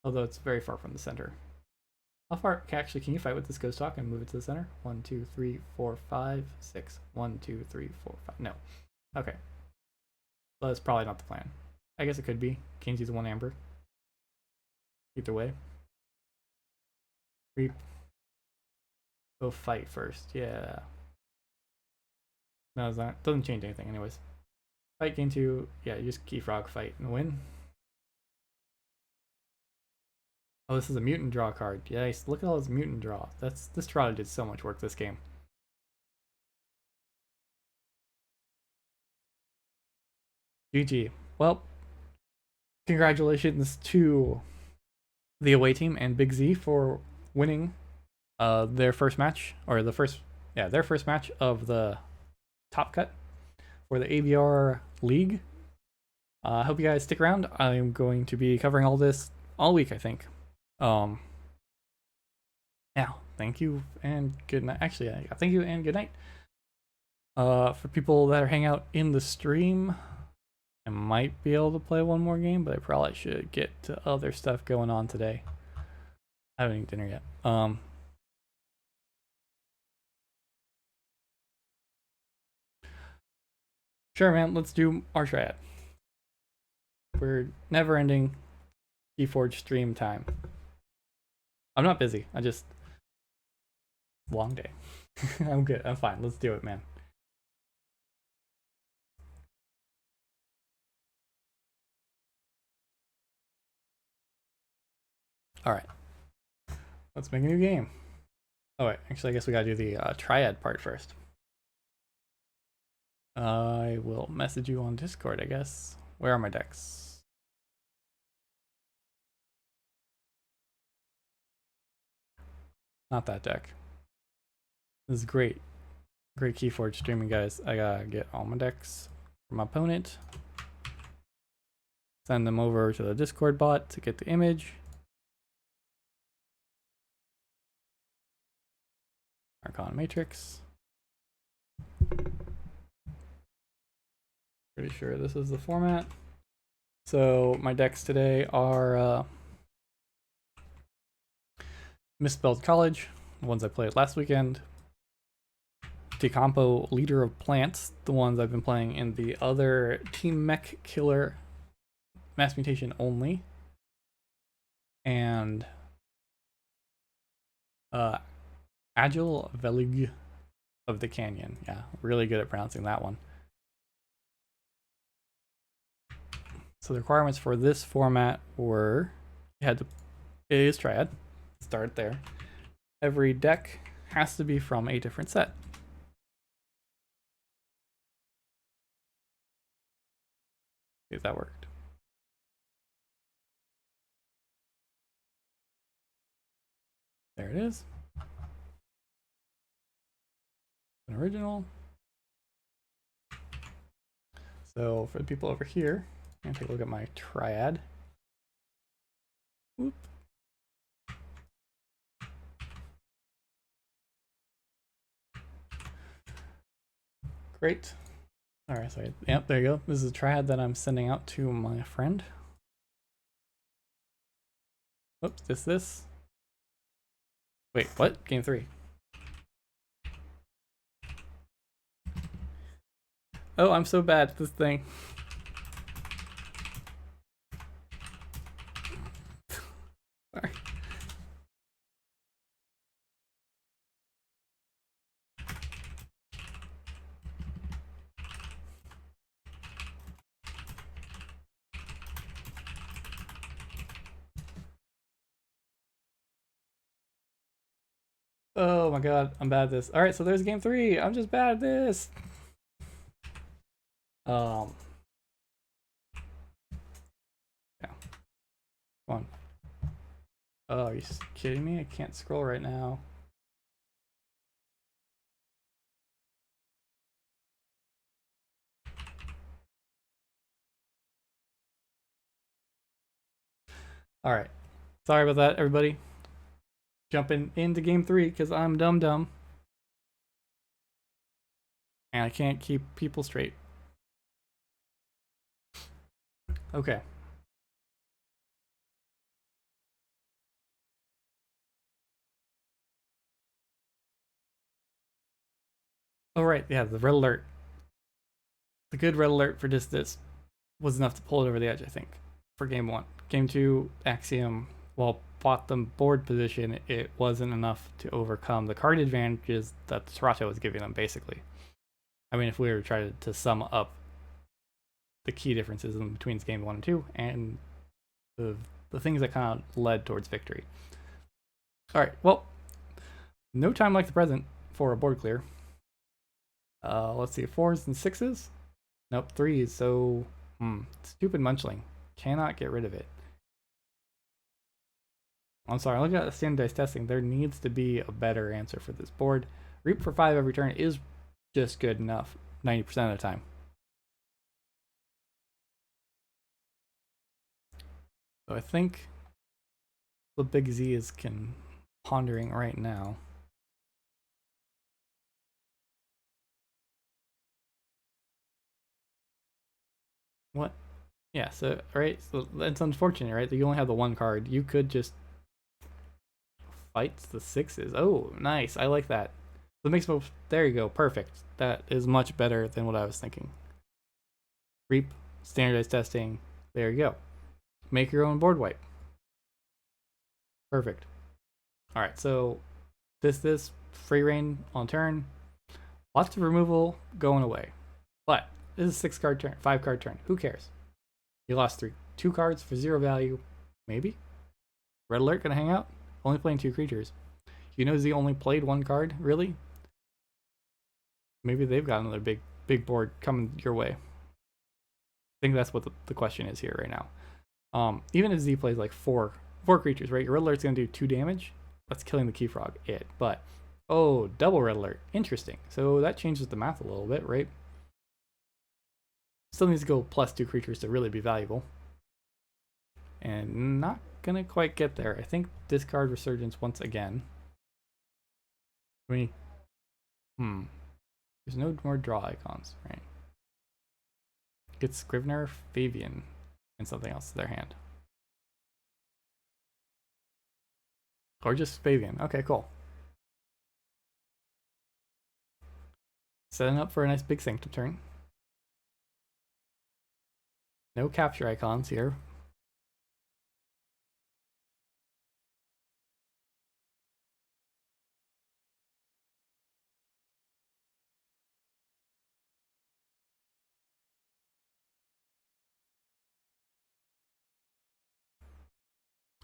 Although it's very far from the center. How far actually can you fight with this Ghost Hawk and move it to the center? 1, 2, 3, 4, 5, 6. 1, 2, 3, 4, 5. No. Okay. Well, that's probably not the plan. I guess it could be. Kings use 1 amber. Either way. Reap. Go fight first. Yeah. No, that doesn't change anything anyways. Fight gain 2. Yeah, you just Key Frog fight and win. Oh, this is a mutant draw card. Yes, look at all this mutant draw. This Toronto did so much work this game. GG. Well, congratulations to the away team and Big Z for winning their first match, or their first match of the top cut for the ABR League. I hope you guys stick around. I am going to be covering all this all week, I think. Yeah, thank you and good night. Actually, thank you and good night. For people that are hanging out in the stream, I might be able to play one more game, but I probably should get to other stuff going on today. I haven't eaten dinner yet. Sure, man. Let's do our triad. We're never-ending Keyforge stream time. I'm not busy. I just long day. I'm good. I'm fine. Let's do it, man. All right. Let's make a new game. Oh wait, actually, I guess we gotta do the triad part first. I will message you on Discord, I guess. Where are my decks? Not that deck. This is great. Great Keyforge streaming, guys. I gotta get all my decks from my opponent. Send them over to the Discord bot to get the image. Archon Matrix. Pretty sure this is the format. So my decks today are Misspelled College, the ones I played last weekend. Decompo Leader of Plants, the ones I've been playing in the other Team Mech Killer Mass Mutation only. And Agile Velig of the Canyon. Yeah, really good at pronouncing that one. So the requirements for this format were, you had to, it is triad, start there. Every deck has to be from a different set. See if that worked. There it is. An original. So for the people over here, I'm gonna take a look at my triad. Whoop. Great. All right, so yep, there you go. This is a triad that I'm sending out to my friend. Whoops, this. Wait, what? Game 3. Oh, I'm so bad at this thing. Sorry. Oh my god, I'm bad at this. Alright, so there's game 3. I'm just bad at this. Um, yeah. Come on. Oh, are you kidding me? I can't scroll right now. Alright. Sorry about that, everybody. Jumping into game 3 because I'm dumb. And I can't keep people straight. Okay. Oh, right. Yeah, the red alert. The good red alert for Disthis was enough to pull it over the edge, I think, for game 1. Game 2, Axiom, while bottom board position, it wasn't enough to overcome the card advantages that the Serato was giving them, basically. I mean, if we were trying to sum up the key differences in between game 1 and 2, and the things that kind of led towards victory. Alright, well, no time like the present for a board clear. Let's see, 4s and 6s? Nope, 3s, so stupid Munchling. Cannot get rid of it. I'm sorry, looking at the standardized testing, there needs to be a better answer for this board. Reap for 5 every turn is just good enough 90% of the time. So I think the big Z is pondering right now. What? Yeah, so right, so it's unfortunate, right? That you only have the one card. You could just fight the 6s. Oh, nice. I like that. The mix move. There you go. Perfect. That is much better than what I was thinking. Reap, standardized testing. There you go. Make your own board wipe. Perfect. All right, so this free reign on turn. Lots of removal going away. But this is a 6-card turn, 5-card turn. Who cares? You lost 2 cards for 0 value. Maybe? Red alert gonna hang out? Only playing 2 creatures. You know Z only played 1 card? Really? Maybe they've got another big board coming your way. I think that's what the question is here right now. Even if Z plays like 4 creatures, right? Your red alert's gonna do 2 damage. That's killing the Key Frog. But oh, double red alert. Interesting. So that changes the math a little bit, right? Still needs to go plus 2 creatures to really be valuable. And not gonna quite get there. I think discard Resurgence once again. I mean, there's no more draw icons, right? Get Scrivener, Fabian, and something else to their hand. Or just Fabian. Okay, cool. Setting up for a nice big Sanctum turn. No capture icons here.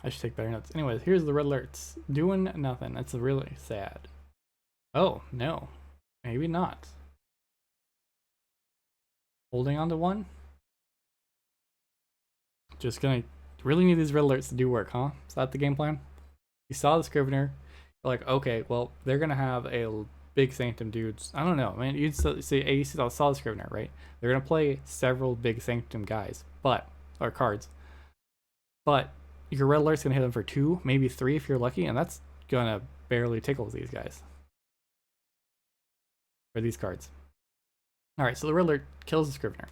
I should take better notes. Anyways, here's the red alerts. Doing nothing. That's really sad. Oh, no. Maybe not. Holding on to 1? Just gonna really need these red alerts to do work, huh? Is that the game plan? You saw the Scrivener. You're like, okay, well, they're gonna have a big Sanctum dudes. I don't know. I mean, you saw the Scrivener, right? They're gonna play several big Sanctum guys, or cards. But your red alert's gonna hit them for 2, maybe 3 if you're lucky, and that's gonna barely tickle these guys. For these cards. Alright, so the red alert kills the Scrivener.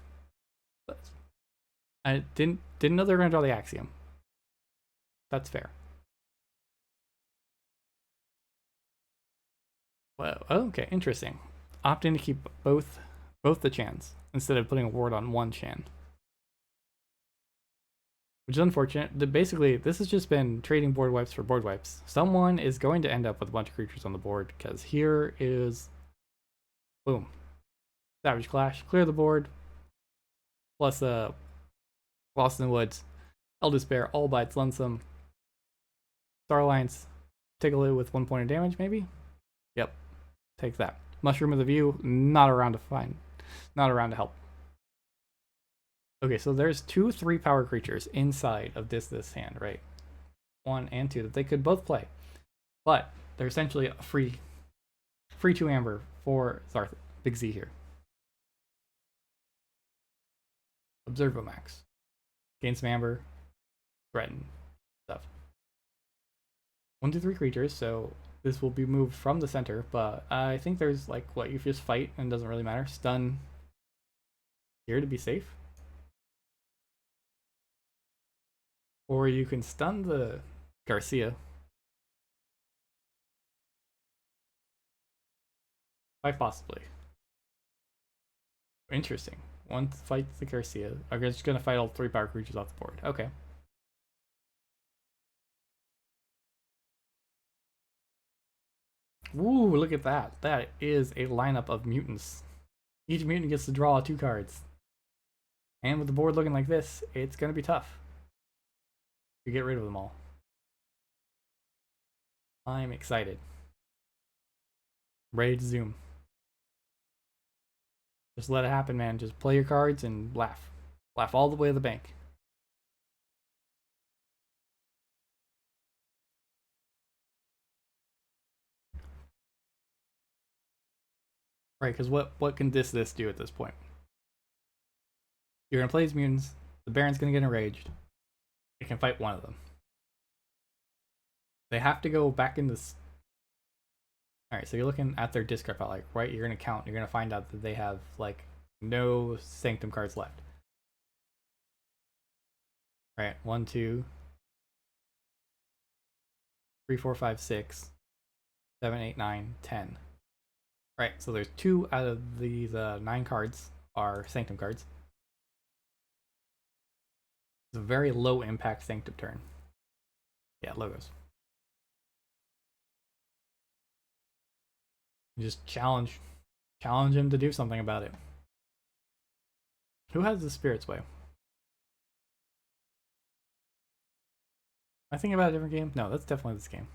I didn't know they were gonna draw the Axiom. That's fair. Well, okay, interesting. Opting to keep both the Chans instead of putting a ward on one Chan. Which is unfortunate. Basically, this has just been trading board wipes for board wipes. Someone is going to end up with a bunch of creatures on the board, because here is... Boom. Savage Clash. Clear the board. Plus Lost in the Woods. Eldest Despair, all by its lonesome. Star Alliance. Take a loot with 1 point of damage, maybe? Take that. Mushroom of the View, not around to find. Not around to help. Okay, so there's 2 3-power creatures inside of this hand, right? 1 and 2 that they could both play. But they're essentially a free 2 amber for Zarth Big Z here. Observomax. Gain some amber. Threaten. Stuff. 1, 2, 3 creatures, so this will be moved from the center, but I think there's like what you just fight and it doesn't really matter. Stun here to be safe. Or you can stun the Garcia. Quite possibly. Interesting. One fights the Garcia. I'm just gonna fight all 3-power creatures off the board. Okay. Ooh, look at that. That is a lineup of mutants. Each mutant gets to draw 2 cards. And with the board looking like this, it's gonna be tough to get rid of them all. I'm excited. Ready to zoom. Just let it happen, man. Just play your cards and laugh. Laugh all the way to the bank. Right, because what can this do at this point? You're gonna play these mutants. The Baron's gonna get enraged. It can fight one of them. They have to go back in this. Alright, so you're looking at their discard pile, like, right? You're gonna count. You're gonna find out that they have, like, no Sanctum cards left. Alright, 1, 2, 3, 4, 5, 6, 7, 8, 9, 10. Right, so there's 2 out of these 9 cards are Sanctum cards. It's a very low impact Sanctum turn. Yeah, logos. You just challenge him to do something about it. Who has the Spirit's Way? Am I thinking about a different game? No, that's definitely this game.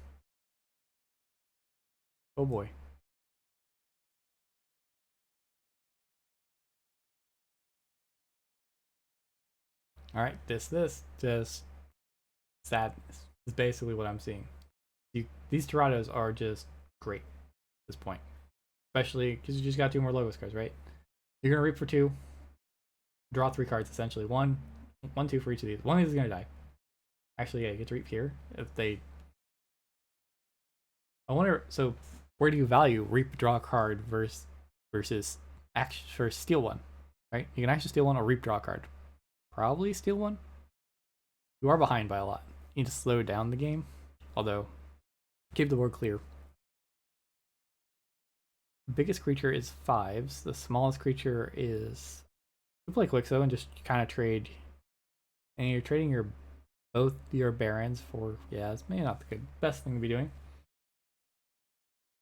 Oh boy. Alright, just sadness is basically what I'm seeing. These Tirados are just great at this point. Especially because you just got 2 more logos cards, right? You're gonna reap for 2. Draw 3 cards essentially. 1, 2 for each of these. One of these is gonna die. Actually, yeah, you get to reap here. If they I wonder, so where do you value reap draw card versus steal one? Right? You can actually steal one or reap draw card. Probably steal one. You are behind by a lot. You need to slow down the game. Although, keep the board clear. The biggest creature is 5s. The smallest creature is... You play Quixo and just kind of trade. And you're trading both your Barons for... Yeah, it's maybe not the best thing to be doing.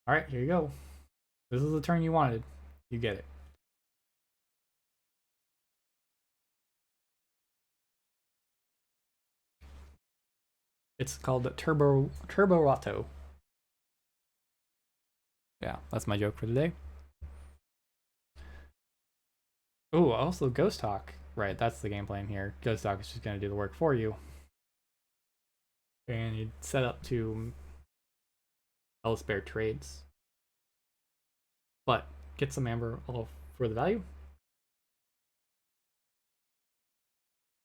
Alright, here you go. This is the turn you wanted. You get it. It's called the Turbo Rato. Yeah, that's my joke for the day. Oh, also Ghost Hawk. Right, that's the game plan here. Ghost Hawk is just going to do the work for you. And you set up to spare trades. But get some amber all for the value.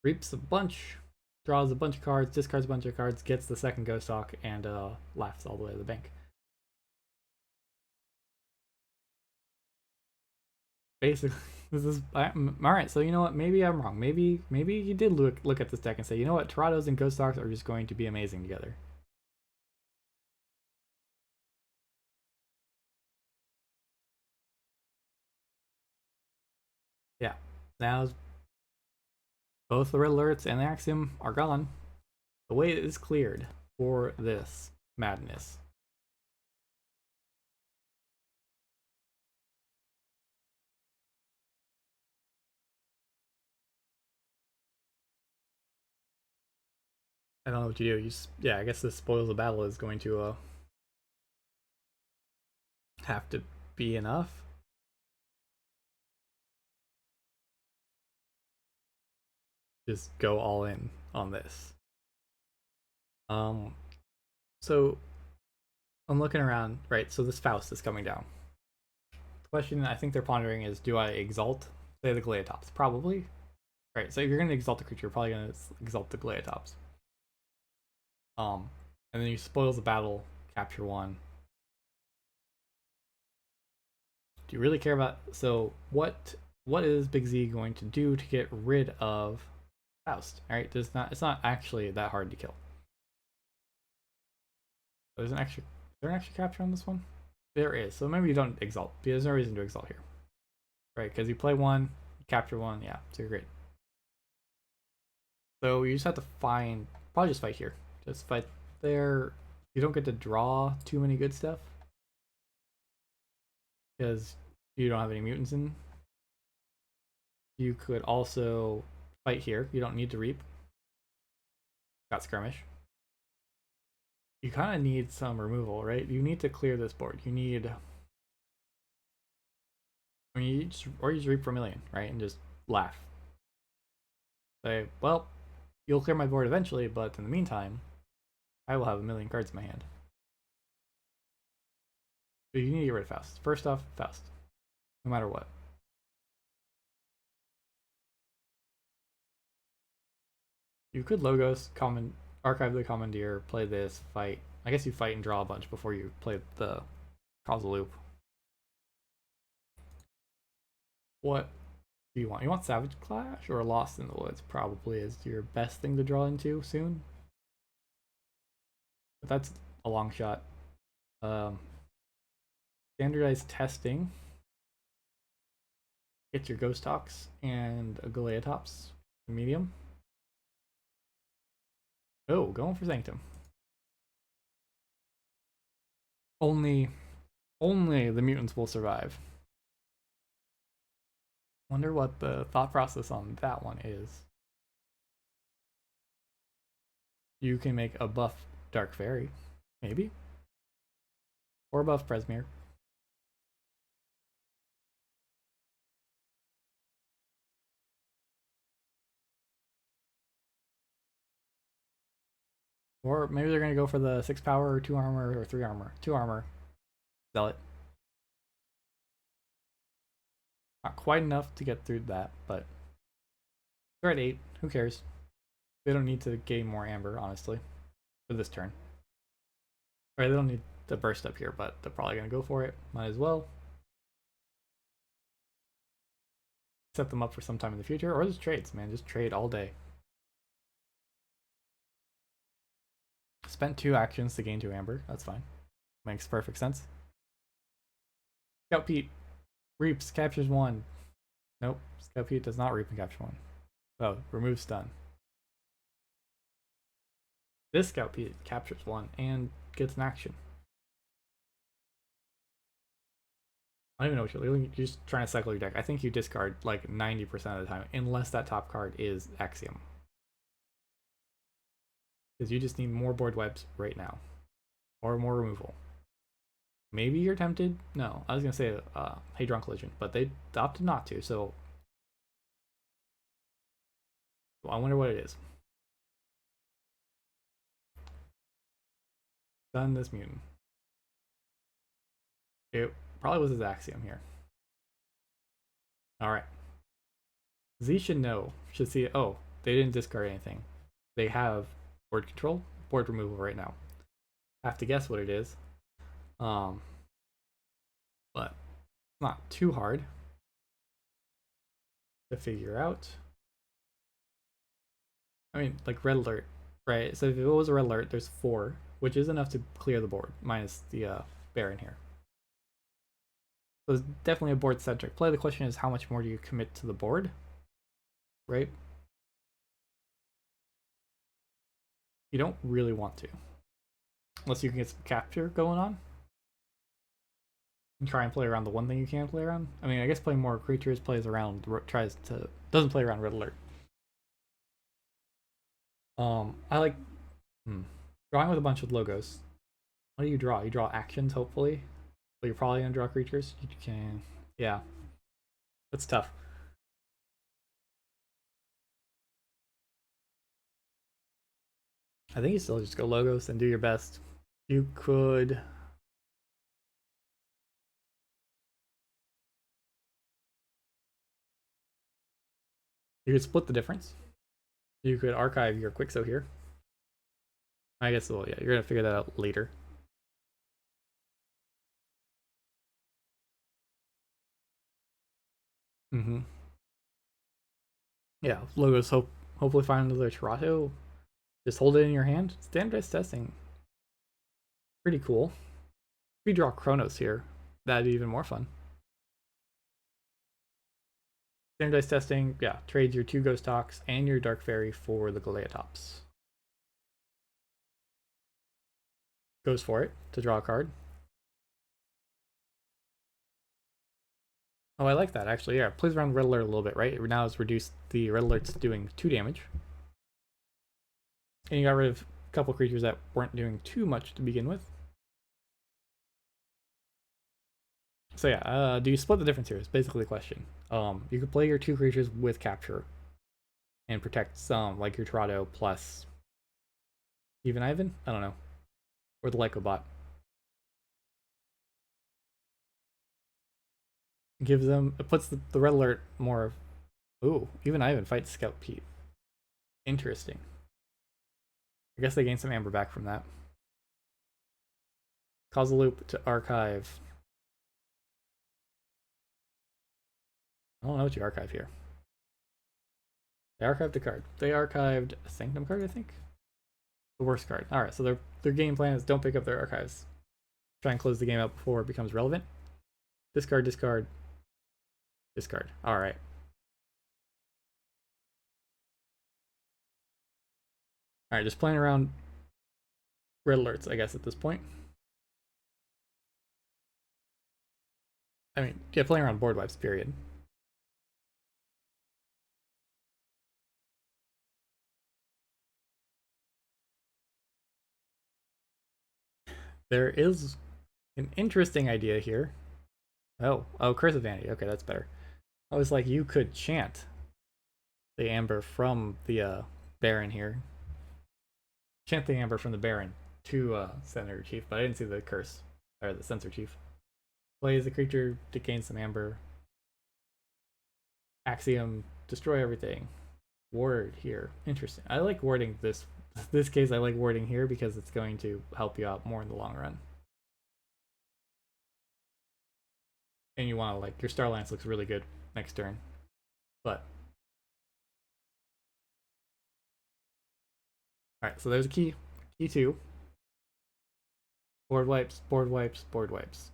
Reaps a bunch, draws a bunch of cards, discards a bunch of cards, gets the second Ghost Hawk, and laughs all the way to the bank. Basically, this is alright. So you know what? Maybe I'm wrong. Maybe you did look at this deck and say, you know what? Tirados and Ghost Hawks are just going to be amazing together. Yeah. Now both the red alerts and the Axiom are gone. The way is cleared for this madness. I don't know what you do. Yeah, I guess the spoils of battle is going to have to be enough. Just go all in on this. So I'm looking around, right? So this Faust is coming down. The question I think they're pondering is, do I exalt, say, the Galeatops? Probably. Right, so if you're gonna exalt the creature, you're probably gonna exalt the Galeatops. And then you spoils the battle, capture one. Do you really care about? So what is Big Z going to do to get rid of Faust? All right, it's not actually that hard to kill. There's an extra. Is there an extra capture on this one? There is. So maybe you don't exalt. There's no reason to exalt here, right? Because you play one, capture one. Yeah, so you're great. So you just have to find. Probably just fight here. Just fight there. You don't get to draw too many good stuff because you don't have any mutants in. You could also fight here. You don't need to reap. Got skirmish. You kind of need some removal, right? You need to clear this board. You need. I mean, you just reap for a million, right? And just laugh. Say, well, you'll clear my board eventually, but in the meantime, I will have a million cards in my hand. So you need to get rid of Faust. First off, Faust. No matter what. You could Logos, archive the Commandeer, play this, fight. I guess you fight and draw a bunch before you play the Causal Loop. What do you want? You want Savage Clash or Lost in the Woods? Probably is your best thing to draw into soon. But that's a long shot. Standardized testing. Get your Ghost Talks and a Galeatops medium. Oh, going for Sanctum. Only the mutants will survive. Wonder what the thought process on that one is. You can make a buff Dark Fairy, maybe, or a buff Presmere. Or maybe they're gonna go for the 6 power or 2 armor or 3 armor. 2 armor. Sell it. Not quite enough to get through that, but they're at 8. Who cares? They don't need to gain more amber, honestly, for this turn. Right, they don't need to burst up here, but they're probably gonna go for it. Might as well. Set them up for some time in the future, or just trades, man. Just trade all day. Spent 2 actions to gain 2 amber. That's fine. Makes perfect sense. Scout Pete reaps, captures 1. Nope. Scout Pete does not reap and capture 1. Oh, remove stun. This Scout Pete captures 1 and gets an action. I don't even know what you're just trying to cycle your deck. I think you discard like 90% of the time, unless that top card is Axiom. Because you just need more board webs right now. Or more removal. Maybe you're tempted? No, I was going to say Hadron Collision, but they opted not to, so I wonder what it is. Stun this mutant. It probably was his Axiom here. Alright. Z should know. Should see it. Oh, they didn't discard anything. They have board control, board removal right now. I have to guess what it is. But not too hard to figure out. I mean, like red alert, right? So if it was a red alert, there's 4, which is enough to clear the board, minus the Baron here. So it's definitely a board-centric play. The question is, how much more do you commit to the board, right? You don't really want to. Unless you can get some capture going on. And try and play around the one thing you can play around. I mean, I guess playing more creatures doesn't play around red alert. I like drawing with a bunch of logos. What do you draw? You draw actions, hopefully. But you're probably gonna draw creatures. You can, yeah, that's tough. I think you still just go logos and do your best. You could. You could split the difference. You could archive your Quixo here. I guess, well, yeah, you're gonna figure that out later. Mm-hmm. Yeah, logos hopefully find another Toronto. Just hold it in your hand. Standardized testing. Pretty cool. If we draw Chronos here, that'd be even more fun. Standardized testing, yeah, trade your 2 Ghost Talks and your Dark Fairy for the Galeatops. Goes for it to draw a card. Oh, I like that actually. Yeah, plays around Red Alert a little bit, right? Now it's reduced the Red Alert's doing 2 damage. And you got rid of a couple creatures that weren't doing too much to begin with. So yeah, do you split the difference here? Is basically the question. You could play your 2 creatures with capture and protect some, like your Torado plus even Ivan? I don't know. Or the Lycobot. Gives them, it puts the Red Alert more. Ooh, even Ivan fights Scout Pete. Interesting. I guess they gain some amber back from that. Cause a loop to archive. I don't know what you archive here. They archived a card. They archived a Sanctum card, I think. The worst card. Alright, so their game plan is don't pick up their archives. Try and close the game out before it becomes relevant. Discard, discard, discard. Alright. Alright, just playing around red alerts, I guess, at this point. I mean, yeah, playing around board wipes, period. There is an interesting idea here. Oh, Curse of Vanity. Okay, that's better. I was like, you could chant the amber from the Baron here. Chant the amber from the Baron to Senator Chief, but I didn't see the curse or the Censor Chief. Plays a creature to gain some amber. Axiom, destroy everything. Ward here. Interesting. I like warding this case. I like warding here because it's going to help you out more in the long run. And you want to, like, your Starlance looks really good next turn. But alright, so there's a key. Key 2. Board wipes, board wipes, board wipes.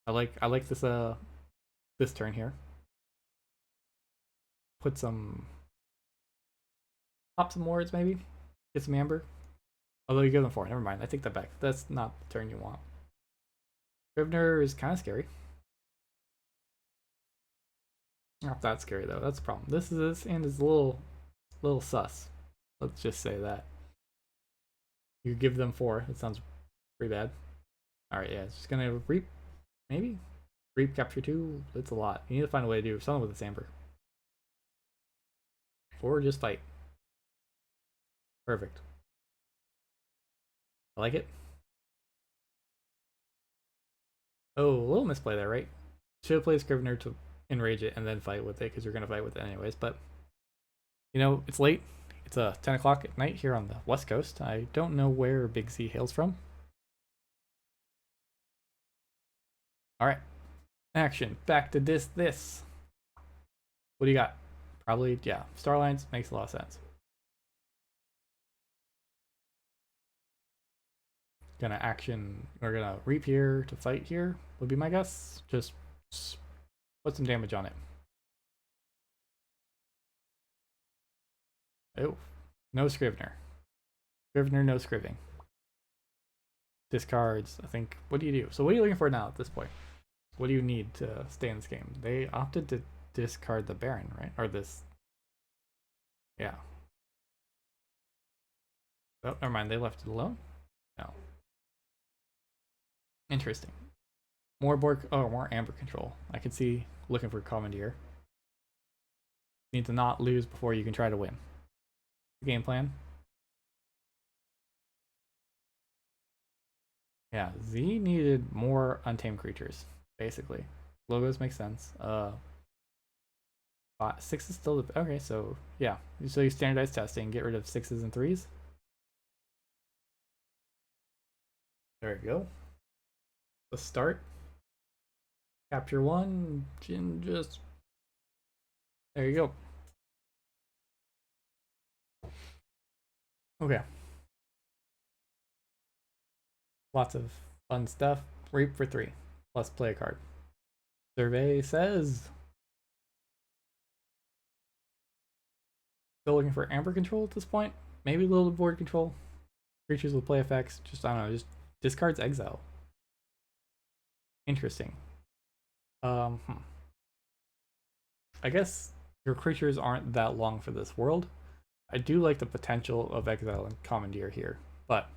I like this turn here. Put some, pop some wards maybe. Get some amber. Although you give them 4. Never mind. I take that back. That's not the turn you want. Scrivener is kind of scary. Not that scary though. That's the problem. This and is a little sus. Let's just say that. You give them 4. That sounds pretty bad. All right, yeah, it's just gonna reap, maybe reap capture 2. It's a lot. You need to find a way to do something with this amber, or just fight. Perfect. I like it. Oh, a little misplay there, right? Should have played Scrivener to enrage it and then fight with it because you're gonna fight with it anyways. But you know, it's late. It's 10 o'clock at night here on the West Coast. I don't know where Big Z hails from. All right, action. Back to this. What do you got? Probably, yeah. Starlines makes a lot of sense. Gonna action, or gonna reap here to fight here would be my guess. Just put some damage on it. Oh, no Scrivener. Scrivener, no Scriving. Discards, I think. What do you do? So what are you looking for now at this point? What do you need to stay in this game? They opted to discard the Baron, right? Or this. Yeah. Oh, never mind. They left it alone? No. Interesting. More amber control. I could see looking for Commandeer. Need to not lose before you can try to win. Game plan. Yeah, Z needed more untamed creatures, basically. Logos make sense. 6 is still the okay, so yeah. So you standardize testing, get rid of 6s and 3s. There you go. Let's start. Capture 1, Jin just there you go. Okay. Lots of fun stuff. Reap for 3, plus play a card. Survey says still looking for amber control at this point. Maybe a little board control. Creatures with play effects. Just I don't know. Just discards exile. Interesting. I guess your creatures aren't that long for this world. I do like the potential of exile and Commandeer here, but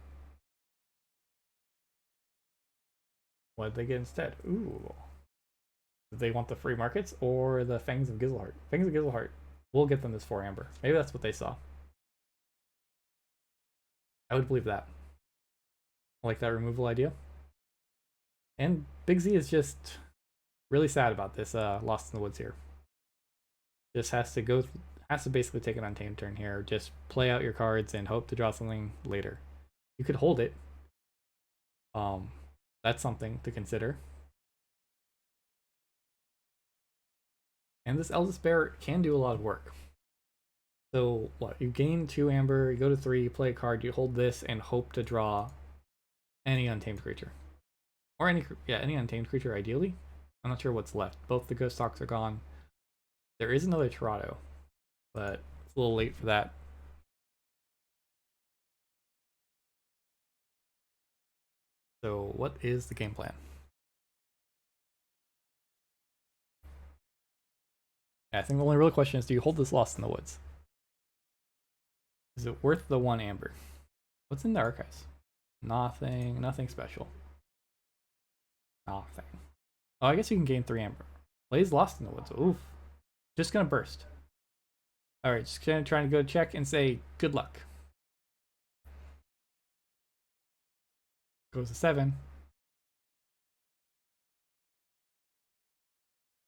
what did they get instead? Ooh. Do they want the free markets or the Fangs of Gizelheart? Fangs of Gizelheart. We'll get them this 4 amber. Maybe that's what they saw. I would believe that. I like that removal idea. And Big Z is just really sad about this Lost in the Woods here. Just has to basically take an untamed turn here. Just play out your cards and hope to draw something later. You could hold it. That's something to consider. And this Eldest Bear can do a lot of work. So what? You gain 2 amber, you go to 3, you play a card, you hold this, and hope to draw any untamed creature. Or any untamed creature ideally. I'm not sure what's left. Both the Ghost Hawks are gone. There is another Torado, but it's a little late for that. So what is the game plan? I think the only real question is, do you hold this Lost in the Woods? Is it worth the 1 amber? What's in the archives? Nothing special. Nothing. Oh, I guess you can gain 3 amber. Plays Lost in the Woods. Oof. Just gonna burst. Alright, just gonna try to go check and say good luck. Goes to 7.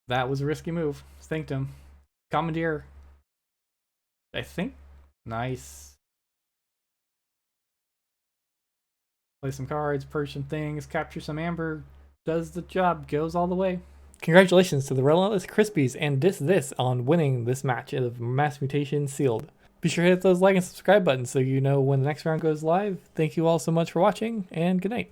That was a risky move. Thanked him. Commandeer. I think. Nice. Play some cards, purge some things, capture some amber. Does the job. Goes all the way. Congratulations to the Relentless Crispies and Disthis on winning this match of Mass Mutation Sealed. Be sure to hit those like and subscribe buttons so you know when the next round goes live. Thank you all so much for watching, and good night.